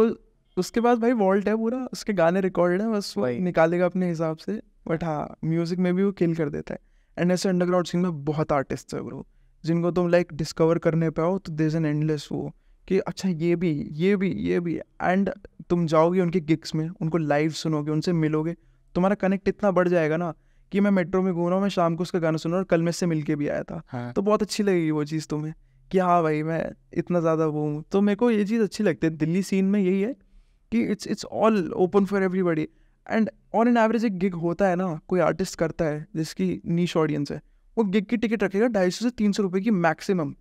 उसके बाद भाई वॉल्ट है पूरा, उसके गाने रिकॉर्ड है, बस वो निकालेगा अपने हिसाब से, बट हाँ म्यूजिक में भी वो किल कर देता है। एंड ऐसे अंडरग्राउंड सीन में बहुत आर्टिस्ट है ब्रो, जिनको तुम लाइक डिस्कवर करने पे आओ तो देयर इज एन एंडलेस वो कि अच्छा ये भी, एंड तुम जाओगे उनके गिग्स में, उनको लाइव सुनोगे, उनसे मिलोगे, तुम्हारा कनेक्ट इतना बढ़ जाएगा ना कि मैं मेट्रो में घूम रहा हूँ, मैं शाम को उसका गाना सुन रहा हूँ और कल मैं इससे मिल के भी आया था। हाँ। तो बहुत अच्छी लगेगी वो चीज़ तुम्हें कि हाँ भाई मैं इतना ज़्यादा वो हूँ। तो मेरे को ये चीज़ अच्छी लगती है दिल्ली सीन में, यही है कि it's all open for everybody. And on an average एक गिग होता है ना, कोई आर्टिस्ट करता है जिसकी नीश ऑडियंस है, वो गिग की टिकट रखेगा 250 से 300 रुपये की मैक्सिमम,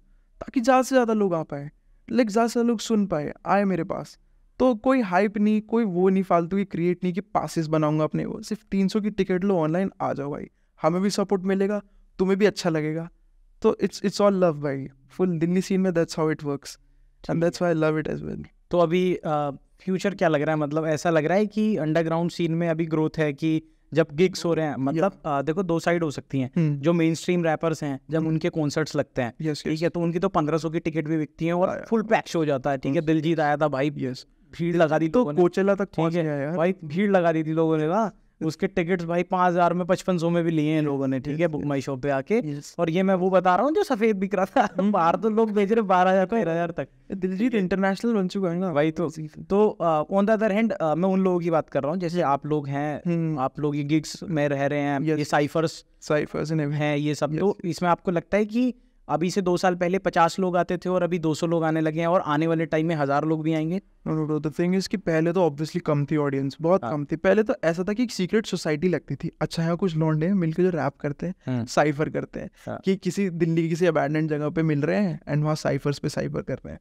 ताकि ज़्यादा से ज़्यादा लोग आ पाए, लाइक ज़्यादा से ज़्यादा लोग सुन पाए, आए मेरे पास। तो कोई हाइप नहीं, कोई वो नहीं फालतू की क्रिएट नहीं कि पासेस बनाऊंगा अपने, वो सिर्फ 300 की टिकट लो, ऑनलाइन आ जाओ भाई, हमें भी सपोर्ट मिलेगा, तुम्हें भी अच्छा लगेगा। तो इट्स ऑल लव भाई, फुल दिल्ली सीन में that's how it works and that's why I love it as well. तो अभी फ्यूचर क्या लग रहा है, मतलब ऐसा लग रहा है कि अंडरग्राउंड सीन में अभी ग्रोथ है कि जब गिग्स हो रहे हैं, मतलब देखो दो साइड हो सकती हैं, जो मेन स्ट्रीम रैपर्स हैं जब उनके कॉन्सर्ट्स लगते हैं, ठीक है, तो उनकी तो 1500 की टिकट भी बिकती है और फुल पैक शो हो जाता है, ठीक है। दिलजीत आया था भाई, भीड़ लगा दी तो कोचेला तक पहुंच ठीक गया है यार भाई, भीड़ लगा दी थी लोगों ने ना, उसके टिकट्स भाई 5000 में 5500 में भी लिए हैं लोगों ने, ठीक है, बुक माई शो पे आके। और ये मैं वो बता रहा हूँ जो सफेद बिक रहा था, बाहर तो लोग बेच रहे 12000 13,000 तक। दिलजीत इंटरनेशनल बन चुका है ना भाई। तो ऑन द अदर हैंड मैं उन लोगों की बात कर रहा हूँ जैसे आप लोग हैं, आप लोग ये गिग्स में रह रहे हैं, ये साइफर्स हैं, ये सब। तो इसमें आपको लगता है कि अभी से 2 साल पहले 50 लोग आते थे और अभी 200 लोग आने लगे हैं और आने वाले टाइम में 1000 लोग भी आएंगे? नो, द थिंग इज कि पहले तो ऑब्वियसली कम थी ऑडियंस, बहुत कम थी। पहले तो ऐसा था कि एक सीक्रेट सोसाइटी लगती थी, अच्छा है कुछ लौंडे मिलकर जो रैप करते हैं, साइफर करते हैं, कि किसी दिल्ली की किसी अबैंडन्ड जगह पे मिल रहे हैं एंड वहाँ साइफर्स पे साइफर कर रहे हैं।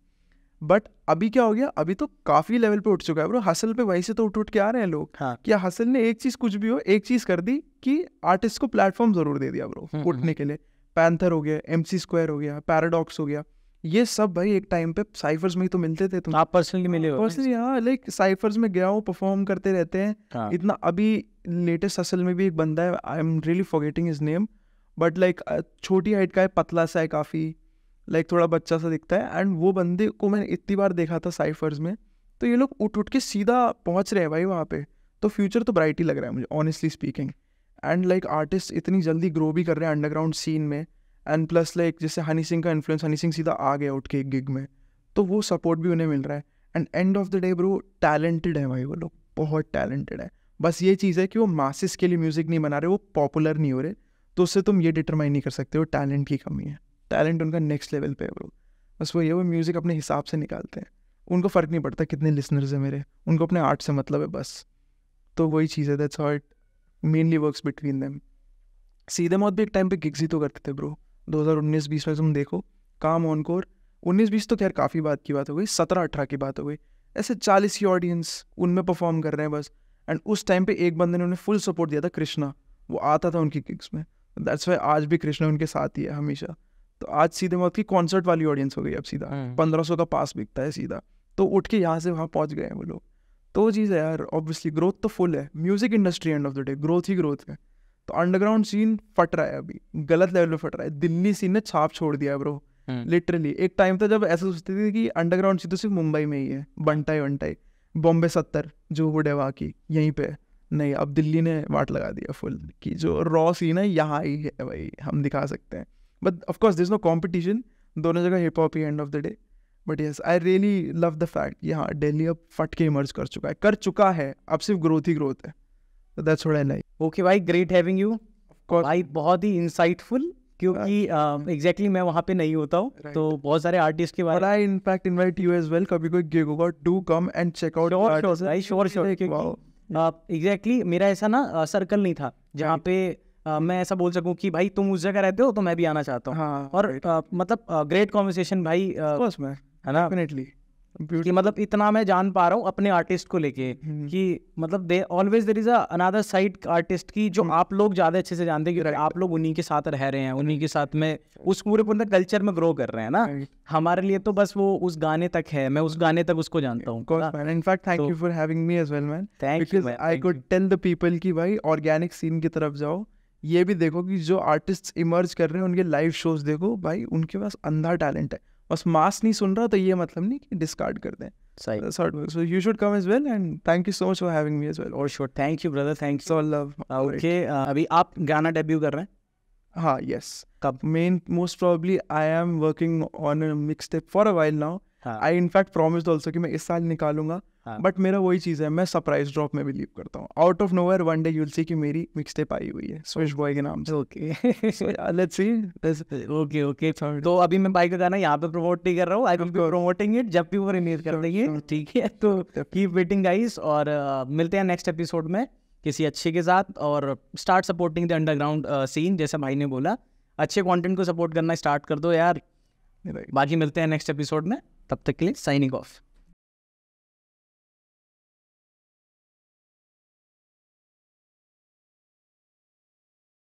बट अभी क्या हो गया, अभी तो काफी लेवल पे उठ चुका है ब्रो। हसल पे वहीं से तो उठ के आ रहे हैं लोग। क्या हसल ने एक चीज, कुछ भी हो, एक चीज कर दी कि आर्टिस्ट को प्लेटफॉर्म जरूर दे दिया ब्रो उठने के लिए। पैंथर हो गया, MC स्क्वायर हो गया, पैराडॉक्स हो गया, ये सब भाई एक टाइम पे साइफर्स में ही तो मिलते थे। तुम आप पर्सनली मिले हो? पर्सनली हाँ, लाइक साइफर्स में गया हूँ, परफॉर्म करते रहते हैं इतना। अभी लेटेस्ट हसल में भी एक बंदा है, I am really forgetting his name, but like छोटी हाइट का है, पतला सा है काफ़ी, लाइक थोड़ा बच्चा सा दिखता है। एंड वो बंदे को मैंने इतनी बार देखा था साइफर्स में, तो ये लोग उठ के सीधा पहुँच रहे हैं भाई वहाँ पे। तो फ्यूचर तो ब्राइट ही लग रहा है मुझे, honestly speaking. And like artist इतनी जल्दी ग्रो भी कर रहे हैं अंडरग्राउंड सीन में। एंड प्लस लाइक जैसे हनी सिंह का इन्फ्लुएंस, हनी सिंह सीधा आ गया उठ के एक गिग में, तो वो सपोर्ट भी उन्हें मिल रहा है। And and of the day bro, talented है भाई वो लोग, बहुत टैलेंटेड है। बस ये चीज़ है कि वो मासिस के लिए म्यूज़िक नहीं बना रहे, वो पॉपुलर नहीं हो रहे, तो उससे तुम ये डिटरमाइन नहीं कर सकते हो टैलेंट की कमी है। टैलेंट उनका नेक्स्ट लेवल पे है ब्रो। बस वो ये, वो म्यूज़िक अपने हिसाब से निकालते हैं, उनको फ़र्क नहीं पड़ता कितने लिसनर्स हैं मेरे, उनको अपने आर्ट से मतलब है बस। तो वही चीज़ है, that's how it mainly works between them. सीधे मौत भी एक टाइम पे गिग्स ही तो करते थे ब्रो, 2019-20 में तुम देखो, काम ऑनकोर। 19-20 तो खैर काफ़ी बात की बात हो गई, 17-18 की बात हो गई, ऐसे 40 की ऑडियंस उनमें परफॉर्म कर रहे हैं बस। एंड उस टाइम पे एक बंदे ने उन्हें फुल सपोर्ट दिया था, कृष्णा, वो आता था उनकी गिग्स में, दैट्स वाई आज भी कृष्णा उनके साथ ही है हमेशा। तो आज सीधे मौत की कॉन्सर्ट वाली ऑडियंस हो गई अब सीधा, 1500 का पास बिकता है सीधा, तो उठ के यहाँ से वहाँ पहुँच गए हैं वो लोग। तो वो चीज़ है यार, ऑब्वियसली ग्रोथ तो फुल है, music industry and of the day growth he growth है। तो अंडरग्राउंड सीन फट रहा है अभी, गलत लेवल पे फट रहा है। दिल्ली सीन ने छाप छोड़ दिया है ब्रो, लिटरली। एक टाइम था जब ऐसा सोचते थे कि अंडरग्राउंड सीन तो सिर्फ मुंबई में ही है, बंटाई बॉम्बे 70 जो वुड है वहाँ की, यहीं पे नहीं। अब दिल्ली ने वाट लगा दिया फुल कि जो रॉ सीन है यहाँ ही है भाई, हम दिखा सकते हैं। But of course there is no competition, दोनों जगह हिप हॉप ही end of the day. But yes, I really love the fact कि हाँ दिल्ली अब फट के इमर्ज कर चुका है, अब सिर्फ ग्रोथ ही ग्रोथ है। So that's what I like. Okay भाई, great having you. भाई बहुत ही insightful, क्योंकि exactly मैं वहाँ पे नहीं होता हूँ, तो बहुत सारे आर्टिस्ट के बारे में। I in fact invite you as well. कभी कोई gig होगा, do come and check out. Sure. Exactly मेरा ऐसा ना सर्कल नहीं था जहाँ पे मैं ऐसा बोल सकूँ कि भाई तुम उस जगह रहते हो तो मैं भी आना चाहता हूँ। और मतलब ग्रेट कॉन्वर्सेशन भाई, है ना, डेफिनेटली, कि मतलब इतना मैं जान पा रहा हूँ अपने आर्टिस्ट को लेके कि मतलब they always there is another side artist की जो आप लोग ज़्यादा अच्छे से जानते हैं, क्योंकि आप लोग उन्हीं के साथ रह रहे हैं, उन्हीं के साथ में उस पूरे कल्चर में ग्रो कर रहे हैं ना। हमारे लिए तो बस वो उस गाने तक है, मैं उस गाने तक उसको जानता हूँ। In fact thank you for having me as well man, because I could tell the people कि भाई ऑर्गेनिक सीन की तरफ जाओ, ये भी देखो कि जो आर्टिस्ट इमर्ज कर रहे हैं उनके लाइव शोज देखो भाई, उनके पास अंधा टैलेंट है, बस मास नहीं सुन रहा तो ये मतलब नहीं कि डिस्कार्ड कर दें। So you should come as well, and thank you so much for having me as well. Oh sure, thank you brother, thank you. So love. Okay, अभी आप गाना डेब्यू कर रहे हैं? हाँ, yes. कब? Most probably I am working on a mixtape for a while now. I in fact promised also कि मैं इस साल निकालूंगा, हाँ. बट मेरा वही चीज़ है, मैं सरप्राइज ड्रॉप में बिलीव करता हूँ. Out of nowhere one day you will see कि मेरी मिक्सटेप आई हुई है स्विश बॉय के नाम से. Okay let's see. Okay okay. तो अभी मैं भाई का गाना यहाँ पे प्रमोट नहीं कर रहा हूँ, I will be promoting it जब भी वो रिलीज कर देंगे. ठीक है, तो कीप वेटिंग गाइस, और मिलते हैं नेक्स्ट एपिसोड में किसी अच्छे के साथ. और start supporting the underground scene, जैसे भाई ने बोला, अच्छे कंटेंट को सपोर्ट करना स्टार्ट कर दो यार. बाकी मिलते हैं नेक्स्ट एपिसोड में, तब तक के लिए साइनिंग ऑफ.